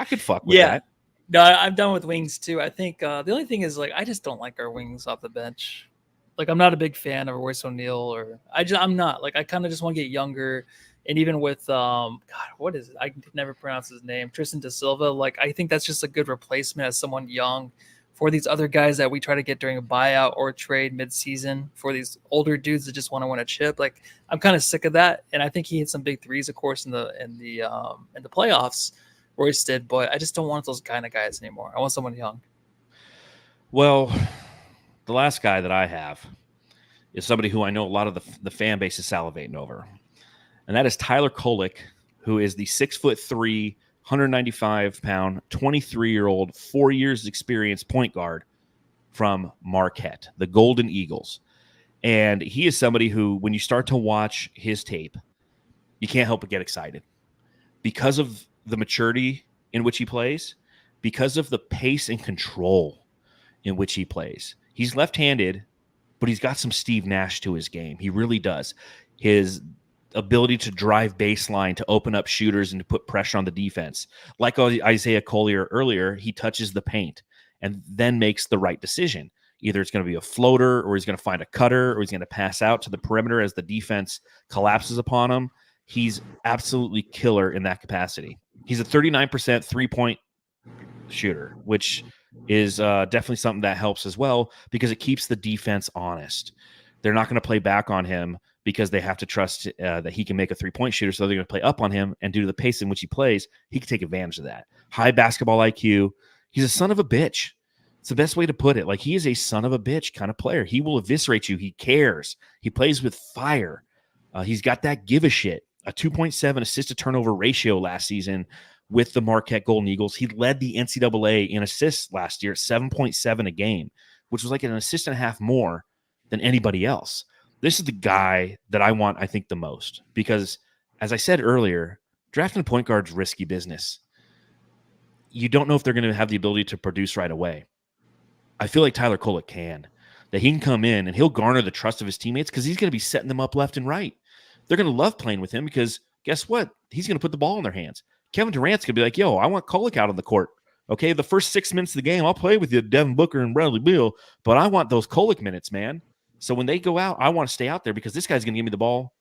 could fuck with that. No, I'm done with wings too. I think the only thing is, like, I just don't like our wings off the bench. Like, I'm not a big fan of Royce O'Neal, or I'm not. Like, I kind of just want to get younger. And even with God, what is it? I can never pronounce his name. Tristan Da Silva. Like, I think that's just a good replacement as someone young for these other guys that we try to get during a buyout or trade mid-season, for these older dudes that just want to win a chip. Like, I'm kind of sick of that. And I think he hit some big threes, of course, in the playoffs, Royce did, but I just don't want those kind of guys anymore. I want someone young. Well, the last guy that I have is somebody who I know a lot of the fan base is salivating over, and that is Tyler Kolek, who is the 6'3", 195-pound, 23-year-old, 4 years experience point guard from Marquette, the Golden Eagles. And he is somebody who, when you start to watch his tape, you can't help but get excited because of the maturity in which he plays, because of the pace and control in which he plays. He's left-handed, but he's got some Steve Nash to his game. He really does. His ability to drive baseline, to open up shooters and to put pressure on the defense. Like Isaiah Collier earlier, he touches the paint and then makes the right decision. Either it's going to be a floater, or he's going to find a cutter, or he's going to pass out to the perimeter as the defense collapses upon him. He's absolutely killer in that capacity. He's a 39% three-point shooter, which is definitely something that helps as well, because it keeps the defense honest. They're not going to play back on him because they have to trust that he can make a three-point shooter, so they're going to play up on him, and due to the pace in which he plays, he can take advantage of that. High basketball IQ. He's a son of a bitch. It's the best way to put it. Like, he is a son of a bitch kind of player. He will eviscerate you. He cares. He plays with fire. He's got that give a shit. A 2.7 assist-to-turnover ratio last season with the Marquette Golden Eagles. He led the NCAA in assists last year at 7.7 a game, which was like an assist and a half more than anybody else. This is the guy that I want, I think, the most, because, as I said earlier, drafting a point guard's risky business. You don't know if they're going to have the ability to produce right away. I feel like Tyler Kolek can. That he can come in and he'll garner the trust of his teammates, because he's going to be setting them up left and right. They're going to love playing with him because guess what? He's going to put the ball in their hands. Kevin Durant's going to be like, yo, I want Kolek out on the court. Okay, the first 6 minutes of the game, I'll play with you, Devin Booker and Bradley Beal, but I want those Kolek minutes, man. So when they go out, I want to stay out there because this guy's going to give me the ball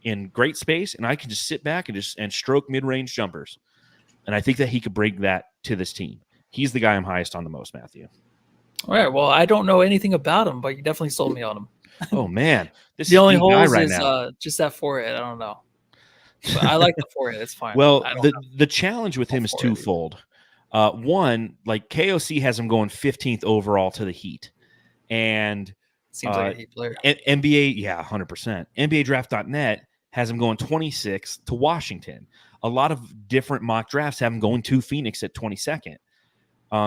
in great space, and I can just sit back and stroke mid-range jumpers. And I think that he could bring that to this team. He's the guy I'm highest on the most, Matthew. All right. Well, I don't know anything about him, but you definitely sold me on him. Oh, man. This the is only the holes guy right is now. Just that forehead. I don't know. But I like the forehead. It's fine. Well, the challenge with him is twofold. One, like, KOC has him going 15th overall to the Heat. And seems like a Heat player. NBA, yeah, 100%. NBA Draft.net has him going 26th to Washington. A lot of different mock drafts have him going to Phoenix at 22nd.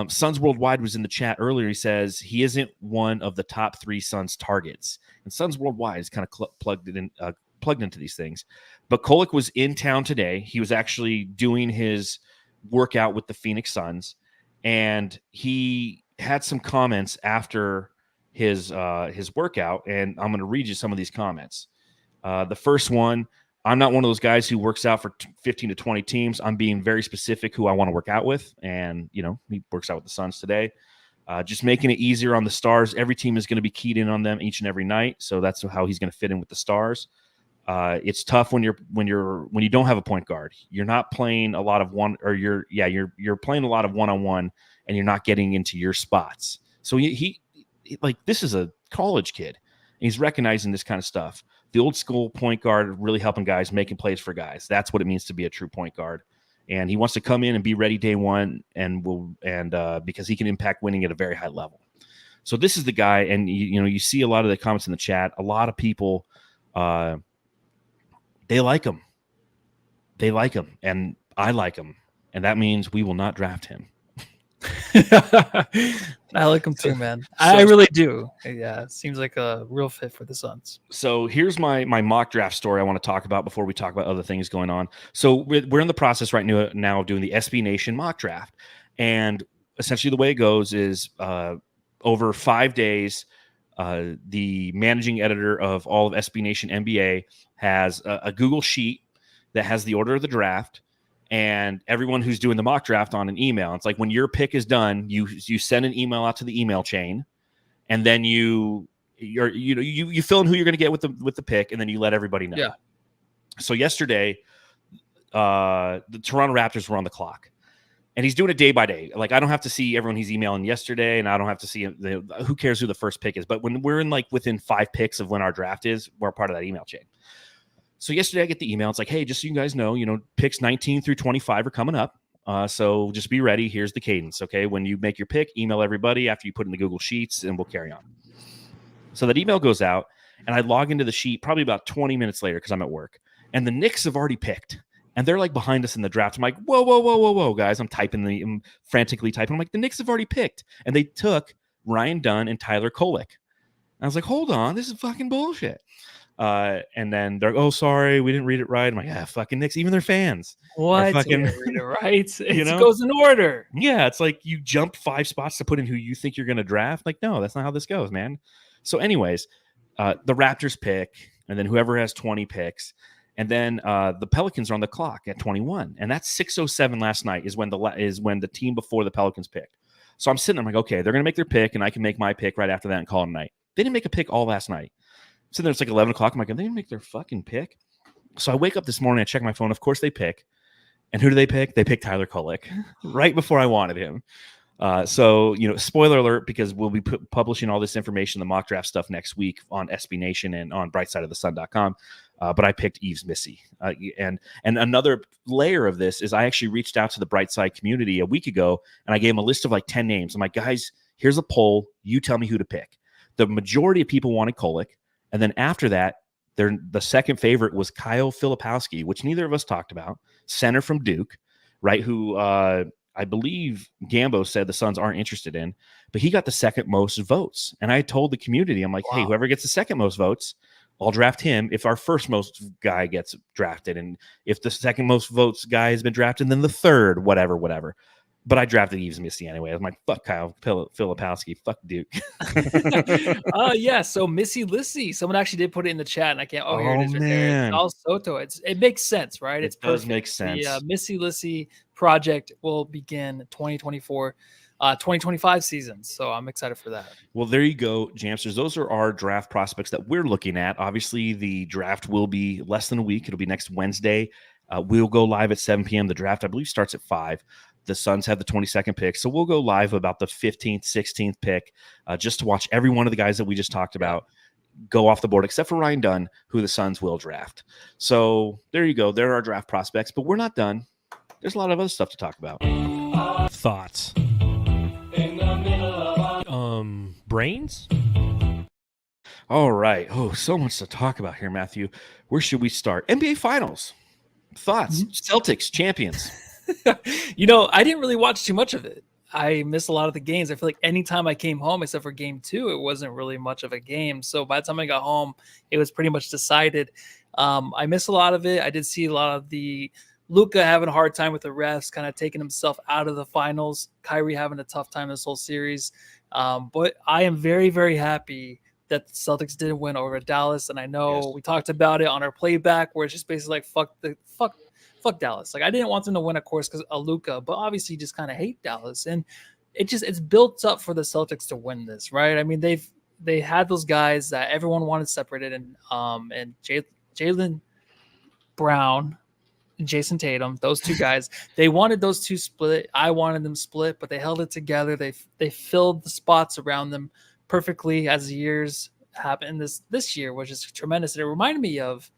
Suns Worldwide was in the chat earlier. He says he isn't one of the top 3 Suns targets. And Suns Worldwide is kind of plugged into these things. But Kolek was in town today. He was actually doing his workout with the Phoenix Suns, and he had some comments after his workout, and I'm going to read you some of these comments. The first one: I'm not one of those guys who works out for 15 to 20 teams. I'm being very specific who I want to work out with, and he works out with the Suns today. Just making it easier on the stars. Every team is going to be keyed in on them each and every night, so that's how he's going to fit in with the stars. It's tough when you don't have a point guard. You're not playing a lot of you're playing a lot of one-on-one, and you're not getting into your spots. So he like, this is a college kid, He's recognizing this kind of stuff. The old school point guard really helping guys, making plays for guys. That's what it means to be a true point guard. And he wants to come in and be ready day one, and because he can impact winning at a very high level. So this is the guy, and you see a lot of the comments in the chat. A lot of people, they like him. They like him, and I like him, and that means we will not draft him. I like him too, man. I really do. Yeah, it seems like a real fit for the Suns. So here's my mock draft story I want to talk about before we talk about other things going on. So we're in the process right now of doing the SB Nation mock draft, and essentially the way it goes is over 5 days, the managing editor of all of SB Nation NBA has a Google sheet that has the order of the draft. And everyone who's doing the mock draft on an email. It's like when your pick is done, you send an email out to the email chain, and then you fill in who you're going to get with the pick, and then you let everybody know. Yeah. So yesterday, the Toronto Raptors were on the clock, and he's doing it day by day. Like I don't have to see everyone he's emailing yesterday, and I don't have to see who cares who the first pick is. But when we're in like within 5 picks of when our draft is, we're part of that email chain. So yesterday I get the email. It's like, hey, just so you guys know, picks 19 through 25 are coming up. So just be ready. Here's the cadence. Okay. When you make your pick, email everybody after you put in the Google Sheets, and we'll carry on. So that email goes out, and I log into the sheet probably about 20 minutes later because I'm at work. And the Knicks have already picked, and they're like behind us in the draft. I'm like, whoa, guys. I'm frantically typing. I'm like, the Knicks have already picked. And they took Ryan Dunn and Tyler Kolek. And I was like, hold on, this is fucking bullshit. And then they're, oh, sorry, we didn't read it right. I'm like, fucking Knicks, even their fans. What? Fucking, read it right? It goes in order. Yeah, it's like you jump 5 spots to put in who you think you're going to draft. Like, no, that's not how this goes, man. So anyways, the Raptors pick, and then whoever has 20 picks. And then the Pelicans are on the clock at 21. And that's 6:07 last night is when the team before the Pelicans picked. So I'm sitting there, I'm like, okay, they're going to make their pick, and I can make my pick right after that and call it a night. They didn't make a pick all last night. So then it's like 11 o'clock. I'm like, they didn't make their fucking pick. So I wake up this morning, I check my phone. Of course they pick. And who do they pick? They pick Tyler Kolek right before I wanted him. So, spoiler alert, because we'll be publishing all this information, the mock draft stuff next week on SB Nation and on brightsideofthesun.com. But I picked Yves Missy. And another layer of this is I actually reached out to the Brightside community a week ago, and I gave them a list of like 10 names. I'm like, guys, here's a poll. You tell me who to pick. The majority of people wanted Kolek. And then after that, the second favorite was Kyle Filipowski, which neither of us talked about, center from Duke, right? Who I believe Gambo said the Suns aren't interested in, but he got the second most votes. And I told the community, I'm like, hey, whoever gets the second most votes, I'll draft him if our first most guy gets drafted. And if the second most votes guy has been drafted, then the third, whatever. But I drafted Yves Missy anyway. I'm like, fuck Kyle Filipowski, fuck Duke. Yeah. So Missy Lissy, someone actually did put it in the chat, and I can't. Here it is. Right Man. there. Al Soto. It makes sense, right? It does make sense. The Missy Lissy project will begin 2024, 2025 season. So I'm excited for that. Well, there you go, Jamsters. Those are our draft prospects that we're looking at. Obviously, the draft will be less than a week. It'll be next Wednesday. We'll go live at 7 p.m. The draft, I believe, starts at 5. The Suns have the 22nd pick. So we'll go live about the 15th, 16th pick just to watch every one of the guys that we just talked about go off the board, except for Ryan Dunn, who the Suns will draft. So there you go. There are our draft prospects, but we're not done. There's a lot of other stuff to talk about. Thoughts? Brains? All right. Oh, so much to talk about here, Matthew. Where should we start? NBA Finals. Thoughts? Celtics, champions. I didn't really watch too much of it. I missed a lot of the games. I feel like anytime I came home, except for game 2, it wasn't really much of a game. So by the time I got home, it was pretty much decided. I missed a lot of it. I did see a lot of the Luka having a hard time with the refs, kind of taking himself out of the finals. Kyrie having a tough time this whole series. But I am very, very happy that the Celtics didn't win over Dallas. And I know we talked about it on our playback, where it's just basically like, fuck Dallas. Like, I didn't want them to win, of course, because of Luka, but obviously you just kind of hate Dallas. And it's built up for the Celtics to win this, right? I mean, they had those guys that everyone wanted separated, and Jaylen Brown and Jason Tatum, those two guys, they wanted those two split. I wanted them split, but they held it together. They filled the spots around them perfectly as the years happen this year, which is tremendous. And it reminded me of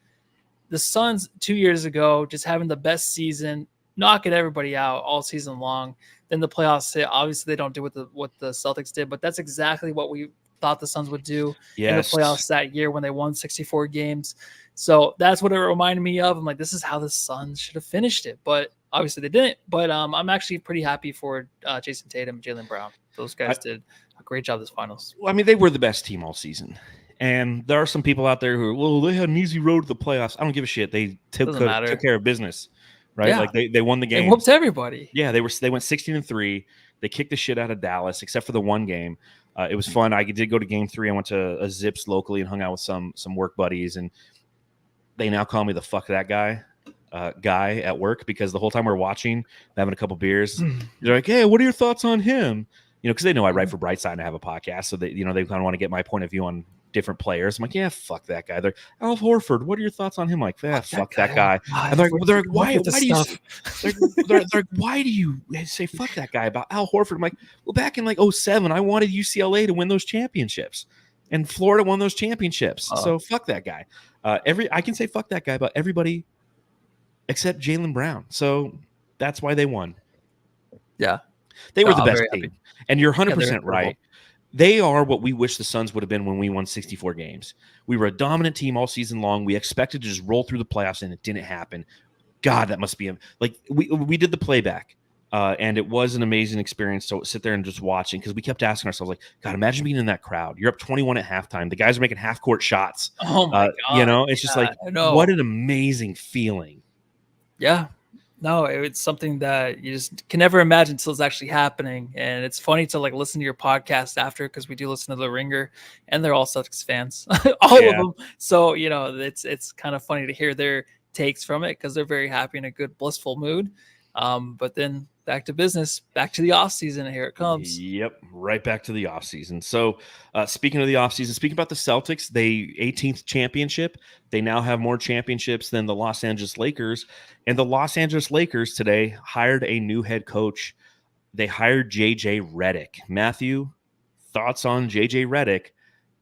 the Suns 2 years ago, just having the best season, knocking everybody out all season long. Then the playoffs hit. Obviously, they don't do what the Celtics did, but that's exactly what we thought the Suns would do in the playoffs that year when they won 64 games. So that's what it reminded me of. I'm like, this is how the Suns should have finished it, but obviously they didn't. But I'm actually pretty happy for Jason Tatum and Jaylen Brown. Those guys did a great job this finals. Well, I mean, they were the best team all season. And there are some people out there who are, well, they had an easy road to the playoffs. I don't give a shit. They took care of business, right? Yeah. Like they won the game. They whooped everybody. Yeah, they went 16-3. They kicked the shit out of Dallas, except for the one game. It was fun. I did go to game 3. I went to a Zips locally and hung out with some work buddies, and they now call me the fuck that guy at work, because the whole time we're watching, having a couple beers, they're like, hey, what are your thoughts on him? Because they know I write for Brightside and I have a podcast, so they kind of want to get my point of view on different players. I'm like, yeah, fuck that guy. They're Al Horford. What are your thoughts on him? I'm like, fuck that guy. And they're like, why do you say fuck that guy about Al Horford? I'm like, well, back in like 2007, I wanted UCLA to win those championships, and Florida won those championships. So fuck that guy. I can say fuck that guy about everybody except Jaylen Brown. So that's why they won. Yeah, they were the best team, and you're 100% right. They are what we wish the Suns would have been when we won 64 games. We were a dominant team all season long. We expected to just roll through the playoffs, and it didn't happen. God, that must be like we did the playback, and it was an amazing experience to sit there and just watching, because we kept asking ourselves, like, God, imagine being in that crowd. You're up 21 at halftime. The guys are making half-court shots. Oh my God! It's just like, what an amazing feeling. Yeah. No, it's something that you just can never imagine until it's actually happening. And it's funny to like listen to your podcast after, because we do listen to The Ringer, and they're all Celtics fans, all of them. So, it's kind of funny to hear their takes from it, because they're very happy, in a good, blissful mood. But then back to business, back to the off season. Here it comes. Yep. Right back to the off season. So speaking of the off season, speaking about the Celtics, they 18th championship. They now have more championships than the Los Angeles Lakers. And the Los Angeles Lakers today hired a new head coach. They hired JJ Redick. Matthew, thoughts on JJ Redick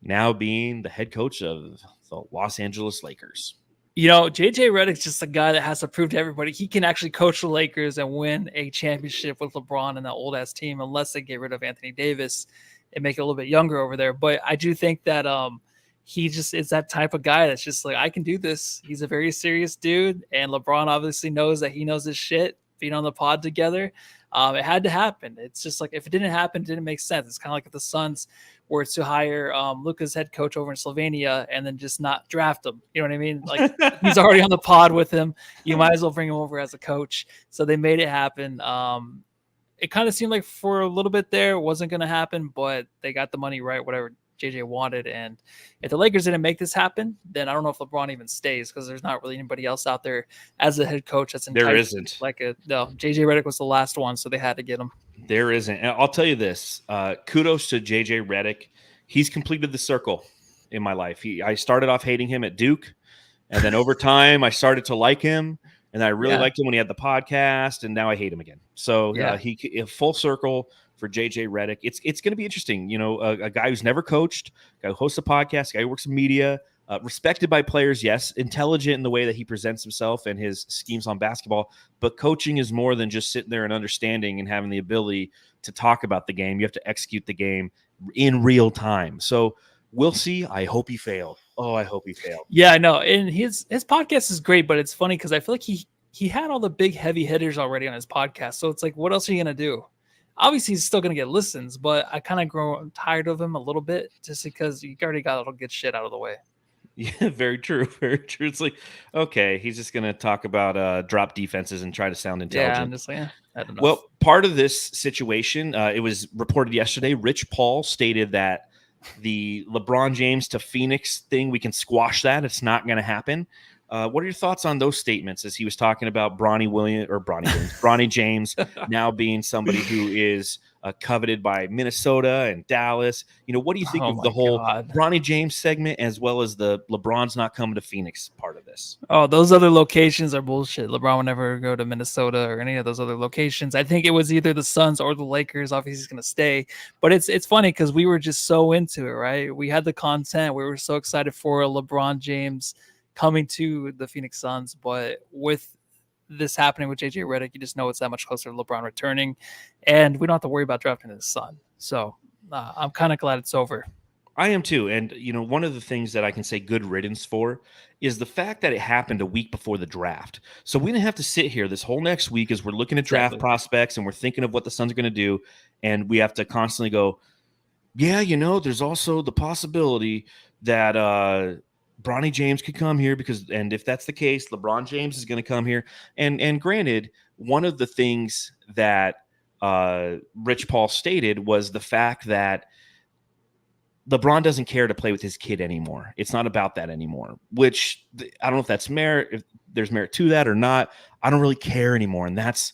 now being the head coach of the Los Angeles Lakers? JJ Redick's just a guy that has to prove to everybody he can actually coach the Lakers and win a championship with LeBron and that old ass team, unless they get rid of Anthony Davis and make it a little bit younger over there. But I do think that he just is that type of guy that's just like, I can do this. He's a very serious dude, and LeBron obviously knows that he knows his shit. Being on the pod together, it had to happen. It's just like, if it didn't happen, it didn't make sense. It's kind of like if the Suns were to hire Luka's head coach over in Slovenia and then just not draft him. You know what I mean? Like, he's already on the pod with him. You might as well bring him over as a coach. So they made it happen. It kind of seemed like for a little bit there, it wasn't going to happen, but they got the money right, whatever JJ wanted. And if the Lakers didn't make this happen, then I don't know if LeBron even stays, because there's not really anybody else out there as a head coach that's there isn't. JJ Redick was the last one, so they had to get him. There isn't. And I'll tell you this, kudos to JJ Redick. He's completed the circle in my life. I started off hating him at Duke, and then over time I started to like him, and I really liked him when he had the podcast, and now I hate him again. So he full circle for JJ Redick. It's going to be interesting. A guy who's never coached, a guy who hosts a podcast, a guy who works in media, respected by players, yes, intelligent in the way that he presents himself and his schemes on basketball, but coaching is more than just sitting there and understanding and having the ability to talk about the game. You have to execute the game in real time. So we'll see. I hope he failed. Oh, I hope he failed. Yeah, I know. And his podcast is great, but it's funny because I feel like he had all the big heavy hitters already on his podcast. So it's like, what else are you going to do? Obviously, he's still going to get listens, but I kind of grow tired of him a little bit, just because you already got all good shit out of the way. Yeah, very true. Very true. It's like, okay, he's just going to talk about drop defenses and try to sound intelligent. Yeah, I'm just like, I don't know. Well, part of this situation, it was reported yesterday, Rich Paul stated that the LeBron James to Phoenix thing, we can squash that. It's not going to happen. What are your thoughts on those statements as he was talking about Bronny James now being somebody who is coveted by Minnesota and Dallas. What do you think Oh of the my whole God. Bronny James segment, as well as the LeBron's not coming to Phoenix part of this? Oh, those other locations are bullshit. LeBron would never go to Minnesota or any of those other locations. I think it was either the Suns or the Lakers. Obviously, he's going to stay. But it's funny because we were just so into it, right? We had the content. We were so excited for LeBron James coming to the Phoenix Suns. But with this happening with JJ Redick, you just know it's that much closer to LeBron returning. And we don't have to worry about drafting his son. So I'm kind of glad it's over. I am too. And, one of the things that I can say good riddance for is the fact that it happened a week before the draft. So we didn't have to sit here this whole next week as we're looking at draft prospects and we're thinking of what the Suns are going to do. And we have to constantly go, yeah, there's also the possibility that Bronny James could come here and if that's the case, LeBron James is going to come here. And granted, one of the things that Rich Paul stated was the fact that LeBron doesn't care to play with his kid anymore. It's not about that anymore, which I don't know if that's merit, if there's merit to that or not. I don't really care anymore. And that's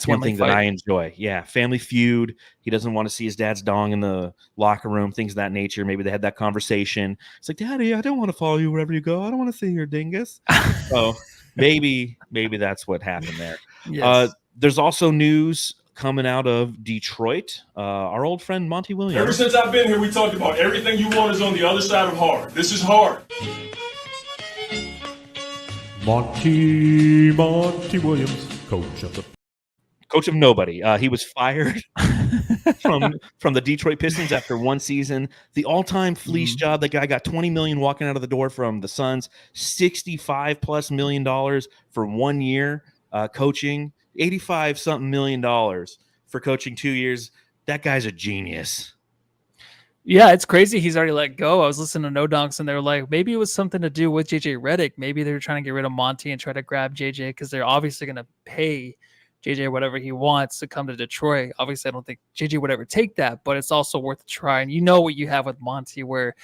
one thing that I enjoy. Yeah. Family feud. He doesn't want to see his dad's dong in the locker room, things of that nature. Maybe they had that conversation. It's like, Daddy, I don't want to follow you wherever you go. I don't want to see your dingus. So maybe that's what happened there. Yes. There's also news coming out of Detroit, our old friend Monty Williams. Ever since I've been here, we talked about everything you want is on the other side of hard. This is hard. Monty Williams, coach of nobody. He was fired from the Detroit Pistons after one season. The all-time fleece job. The guy got $20 million walking out of the door from the Suns. $65+ million for 1 year coaching. 85 something million dollars for coaching 2 years. That guy's a genius. Yeah, it's crazy. He's already let go. I was listening to No Dunks and they were like, maybe it was something to do with JJ Redick. Maybe they were trying to get rid of Monty and try to grab JJ because they're obviously going to pay JJ whatever he wants to come to Detroit. Obviously, I don't think JJ would ever take that, but it's also worth a try. And you know what you have with Monty, where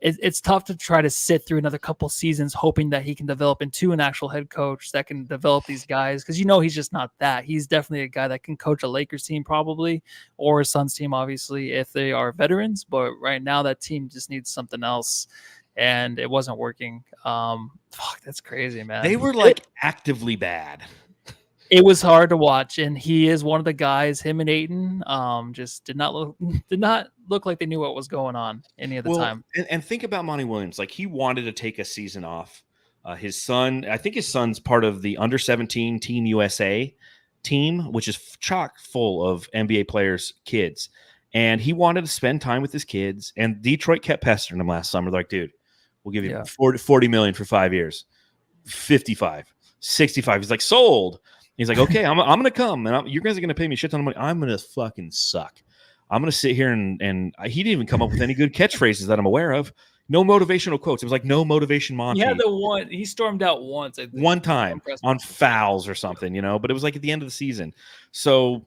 it's tough to try to sit through another couple seasons hoping that he can develop into an actual head coach that can develop these guys, because he's just not that. He's definitely a guy that can coach a Lakers team probably, or a Suns team obviously if they are veterans, but right now that team just needs something else and it wasn't working. That's crazy, man. They were actively bad. It was hard to watch, and he is one of the guys. Him and Ayton just did not look like they knew what was going on any of the time. And think about Monty Williams. He wanted to take a season off. His son's part of the under-17 Team USA team, which is chock full of NBA players' kids. And he wanted to spend time with his kids. And Detroit kept pestering him last summer. They're like, dude, we'll give you $40 million for 5 years, 55, 65. He's like, sold. He's like, okay, I'm going to come, and you guys are going to pay me a shit ton of money. I'm going to fucking suck. I'm going to sit here and he didn't even come up with any good catchphrases that I'm aware of. No motivational quotes. It was like no motivation Monty. Yeah, the one he stormed out once. One time on fouls or something, but it was at the end of the season. So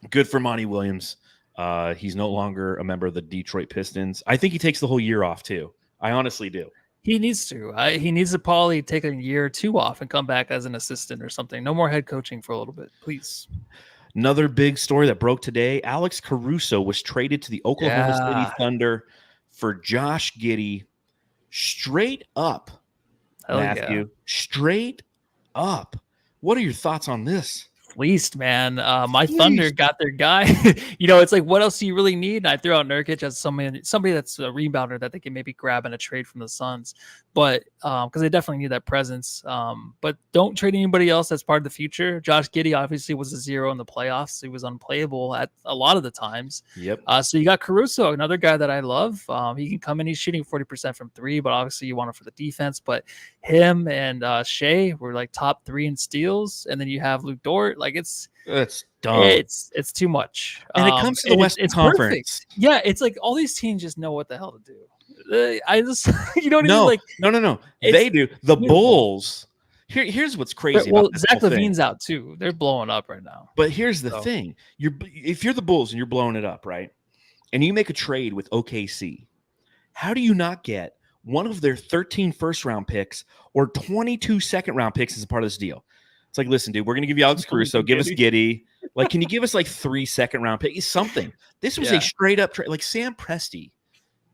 good for Monty Williams. He's no longer a member of the Detroit Pistons. I think he takes the whole year off too. I honestly do. He needs to. He needs to probably take a year or two off and come back as an assistant or something. No more head coaching for a little bit, please. Another big story that broke today. Alex Caruso was traded to the Oklahoma City Thunder for Josh Giddey. Straight up, Matthew. Yeah. Straight up. What are your thoughts on this? Fleeced, man. My Thunder got their guy. It's like, what else do you really need? And I threw out Nurkic as somebody that's a rebounder that they can maybe grab in a trade from the Suns, but because they definitely need that presence. But don't trade anybody else that's part of the future. Josh Giddey obviously was a zero in the playoffs. He was unplayable at a lot of the times. Yep. So you got Caruso, another guy that I love. He can come in. He's shooting 40% from three, but obviously you want him for the defense. But him and Shea were top 3 in steals, and then you have Luke Dort. It's dumb. It's too much. And it comes to the Western Conference. Perfect. Yeah, it's like all these teams just know what the hell to do. I just, you know what I mean? No. They do. The Bulls. Here's what's crazy. Well, Zach LaVine's out too. They're blowing up right now. But here's the thing: if you're the Bulls and you're blowing it up, right? And you make a trade with OKC, how do you not get one of their 13 first-round picks or 22 second-round picks as a part of this deal? It's like, listen, dude, we're gonna give you Alex Caruso. Give us Giddey. Like, can you give us like 3 second-round picks? Something. This was a straight up trade. Like Sam Presti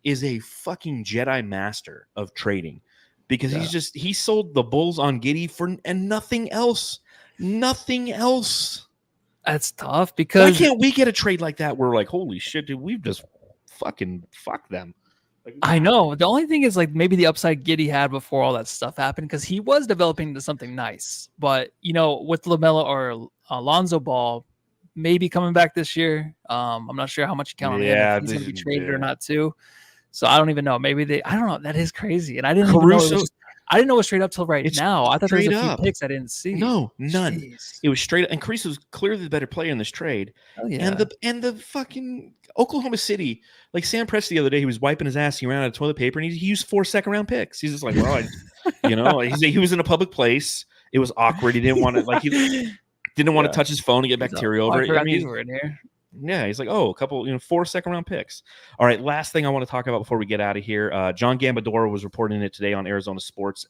is a fucking Jedi master of trading because he sold the Bulls on Giddey and nothing else. Nothing else. That's tough because why can't we get a trade like that? We're like, holy shit, dude, we've just fucking fucked them. Like, I know. The only thing is like maybe the upside Giddey had before all that stuff happened because he was developing into something nice. But with LaMelo or Alonzo Ball maybe coming back this year, I'm not sure how much you count on him if he's going to be traded or not too. So I don't even know. Maybe I don't know. That is crazy, and I didn't even know it was I didn't know it was straight up till now. I thought there was a few picks I didn't see. No, none. Jeez. It was straight up. And Caruso was clearly the better player in this trade. Oh, yeah. And the fucking Oklahoma City, like Sam Presti the other day, he was wiping his ass. He ran out of toilet paper, and he used 4 second-round picks. He's just like, well, he was in a public place. It was awkward. He didn't want to he didn't want to touch his phone to get bacteria over it. I mean, we're in here. Yeah, he's like, a couple, 4 second-round picks. All right, last thing I want to talk about before we get out of here. John Gambadoro was reporting it today on Arizona Sports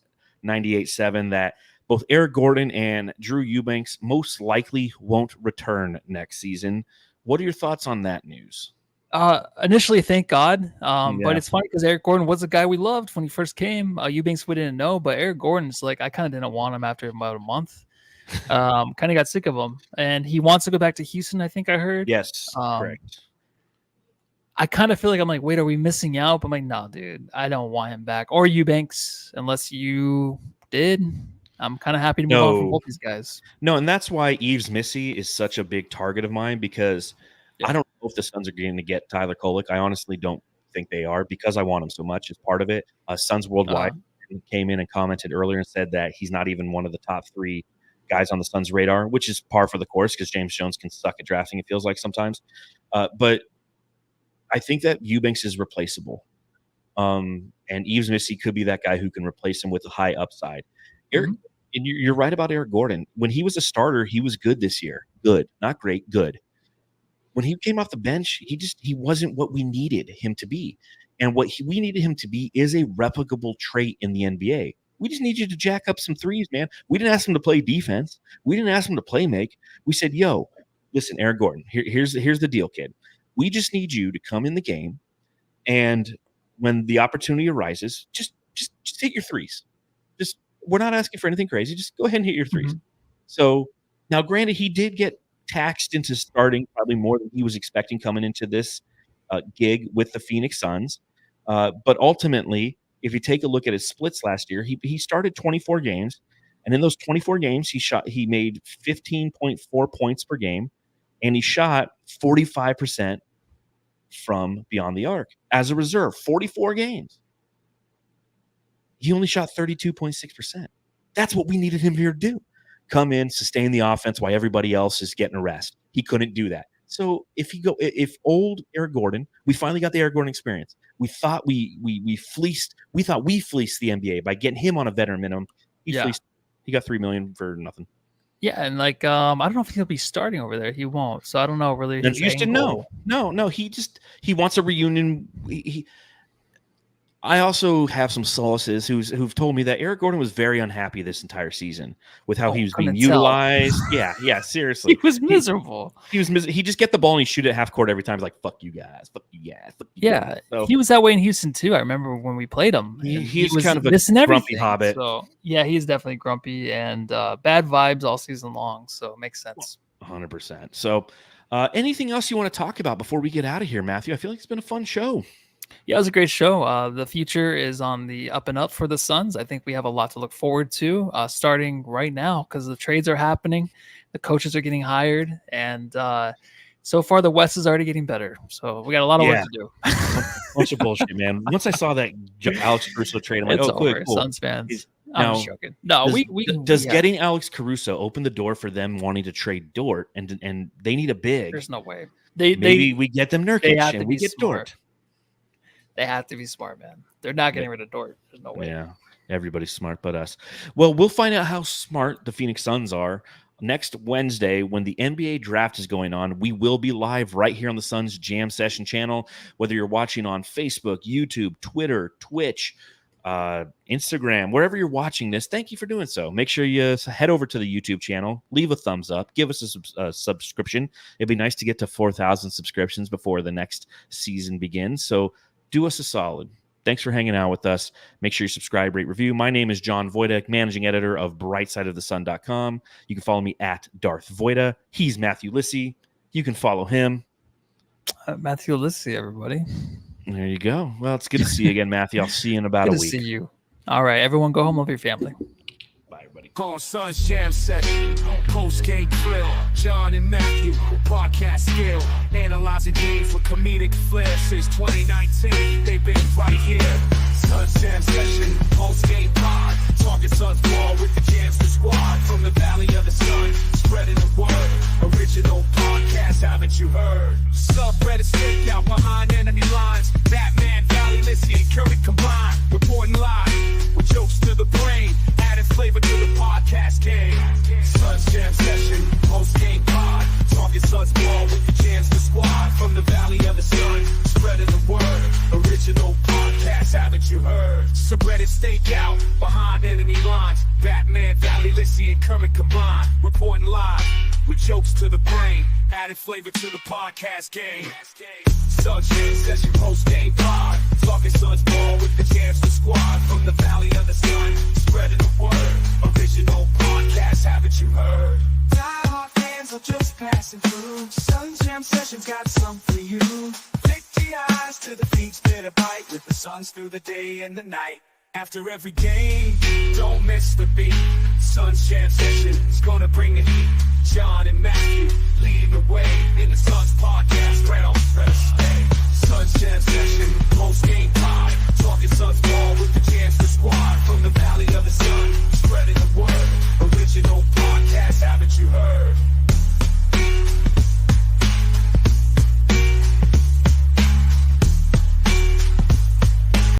98.7 that both Eric Gordon and Drew Eubanks most likely won't return next season. What are your thoughts on that news? Initially, thank God. But it's funny because Eric Gordon was the guy we loved when he first came. Eubanks we didn't know, but Eric Gordon's like, I kind of didn't want him after about a month. Kind of got sick of him, and he wants to go back to Houston. I think I heard. Yes, correct. I kind of feel like I'm like, wait, are we missing out? But I'm like, no, dude, I don't want him back or Eubanks unless you did. I'm kind of happy to move on from both these guys. No, and that's why Yves Missy is such a big target of mine because I don't know if the Suns are going to get Tyler Kolek. I honestly don't think they are because I want him so much as part of it. Suns Worldwide came in and commented earlier and said that he's not even one of the top 3 guys on the Suns' radar, which is par for the course because James Jones can suck at drafting, it feels like sometimes. But I think that Eubanks is replaceable. And Yves Missy could be that guy who can replace him with a high upside. Eric, and you're right about Eric Gordon. When he was a starter, he was good this year. Good. Not great, good. When he came off the bench, he wasn't what we needed him to be. And what we needed him to be is a replicable trait in the NBA. We just need you to jack up some threes, man. We didn't ask him to play defense. We didn't ask him to play make. We said, yo, listen, Eric Gordon, here's the deal, kid. We just need you to come in the game, and when the opportunity arises, just hit your threes. We're not asking for anything crazy. Just go ahead and hit your threes. So now, granted, he did get taxed into starting probably more than he was expecting coming into this gig with the Phoenix Suns. But ultimately, if you take a look at his splits last year, he started 24 games, and in those 24 games, he made 15.4 points per game, and he shot 45% from beyond the arc as a reserve. 44 games. He only shot 32.6%. That's what we needed him here to do. Come in, sustain the offense while everybody else is getting a rest. He couldn't do that. So if old Eric Gordon, we finally got the Eric Gordon experience. We thought we fleeced the NBA by getting him on a veteran minimum. He got $3 million for nothing. Yeah, and I don't know if he'll be starting over there. He won't. So I don't know really. And Houston, no. He wants a reunion. I also have some solaces who've told me that Eric Gordon was very unhappy this entire season with how he was being utilized. Yeah, seriously. He was miserable. He just get the ball and he shoot it at half court every time. He's like, fuck you guys. Yeah, so, he was that way in Houston too. I remember when we played him. He was kind of a grumpy hobbit. So yeah, he's definitely grumpy and bad vibes all season long. So it makes sense. 100%. So anything else you want to talk about before we get out of here, Matthew? I feel like it's been a fun show. Yeah, it was a great show. The future is on the up and up for the Suns. I think we have a lot to look forward to starting right now because the trades are happening. The coaches are getting hired. And so far, the West is already getting better. So we got a lot of work to do. Bunch of bullshit, man. Once I saw that Alex Caruso trade, I'm like, it's over. Cool. Suns fans. I'm just joking. No, does getting Alex Caruso open the door for them wanting to trade Dort and they need a big? There's no way. Maybe we get them Nurkic and we get smart. Dort. They have to be smart, man. They're not getting rid of Dort. There's no way. Yeah, everybody's smart but us. Well, we'll find out how smart the Phoenix Suns are next Wednesday when the NBA draft is going on. We will be live right here on the Suns Jam Session channel, whether you're watching on Facebook, YouTube, Twitter, Twitch, Instagram, wherever you're watching this. Thank you for doing so. Make sure you head over to the YouTube channel, leave a thumbs up, give us a subscription. It'd be nice to get to 4,000 subscriptions before the next season begins. So do us a solid. Thanks for hanging out with us. Make sure you subscribe, rate, review. My name is John Voida, managing editor of BrightSideOfTheSun.com. You can follow me at Darth Voida. He's Matthew Lissy. You can follow him. Matthew Lissy, everybody. There you go. Well, it's good to see you again, Matthew. I'll see you in about a week. Good to see you. All right, everyone, go home, love your family. Bye, everybody. On Sun's Jam Session, post-game thrill, John and Matthew, podcast skill, analyzing games with comedic flair since 2019. They've been right here. Sun's Jam Session, post-game pod, talking Suns ball with the Jamster squad from the Valley of the Sun, spreading the word. Original podcast, haven't you heard? Subreddit stakeout behind enemy lines. Batman, Valley, Lissy, and Curry combined, reporting live with jokes to the brain, adding flavor to the podcast game. Suns Jam Session, post-game pod, talking Suns ball with the Jamster squad from the Valley of the Sun, spreading the word. Original podcast, haven't you heard? Subreddit stakeout behind enemy lines. Batman, Valley, Lissy, and Kermit combined, reporting live with jokes to the brain, adding flavor to the podcast game. Suns Jam Session, post-game pod, talking Suns ball with the Jamster squad from the Valley of the Sun, spreading the word. Original podcast, haven't you heard? Die-hard fans are just passing through. Suns Jam Session's got some for you. Lick the eyes to the feet, spit a bite with the Suns through the day and the night. After every game, don't miss the beat. Suns Jam Session is gonna bring the heat. John and Matthew leading the way in the Suns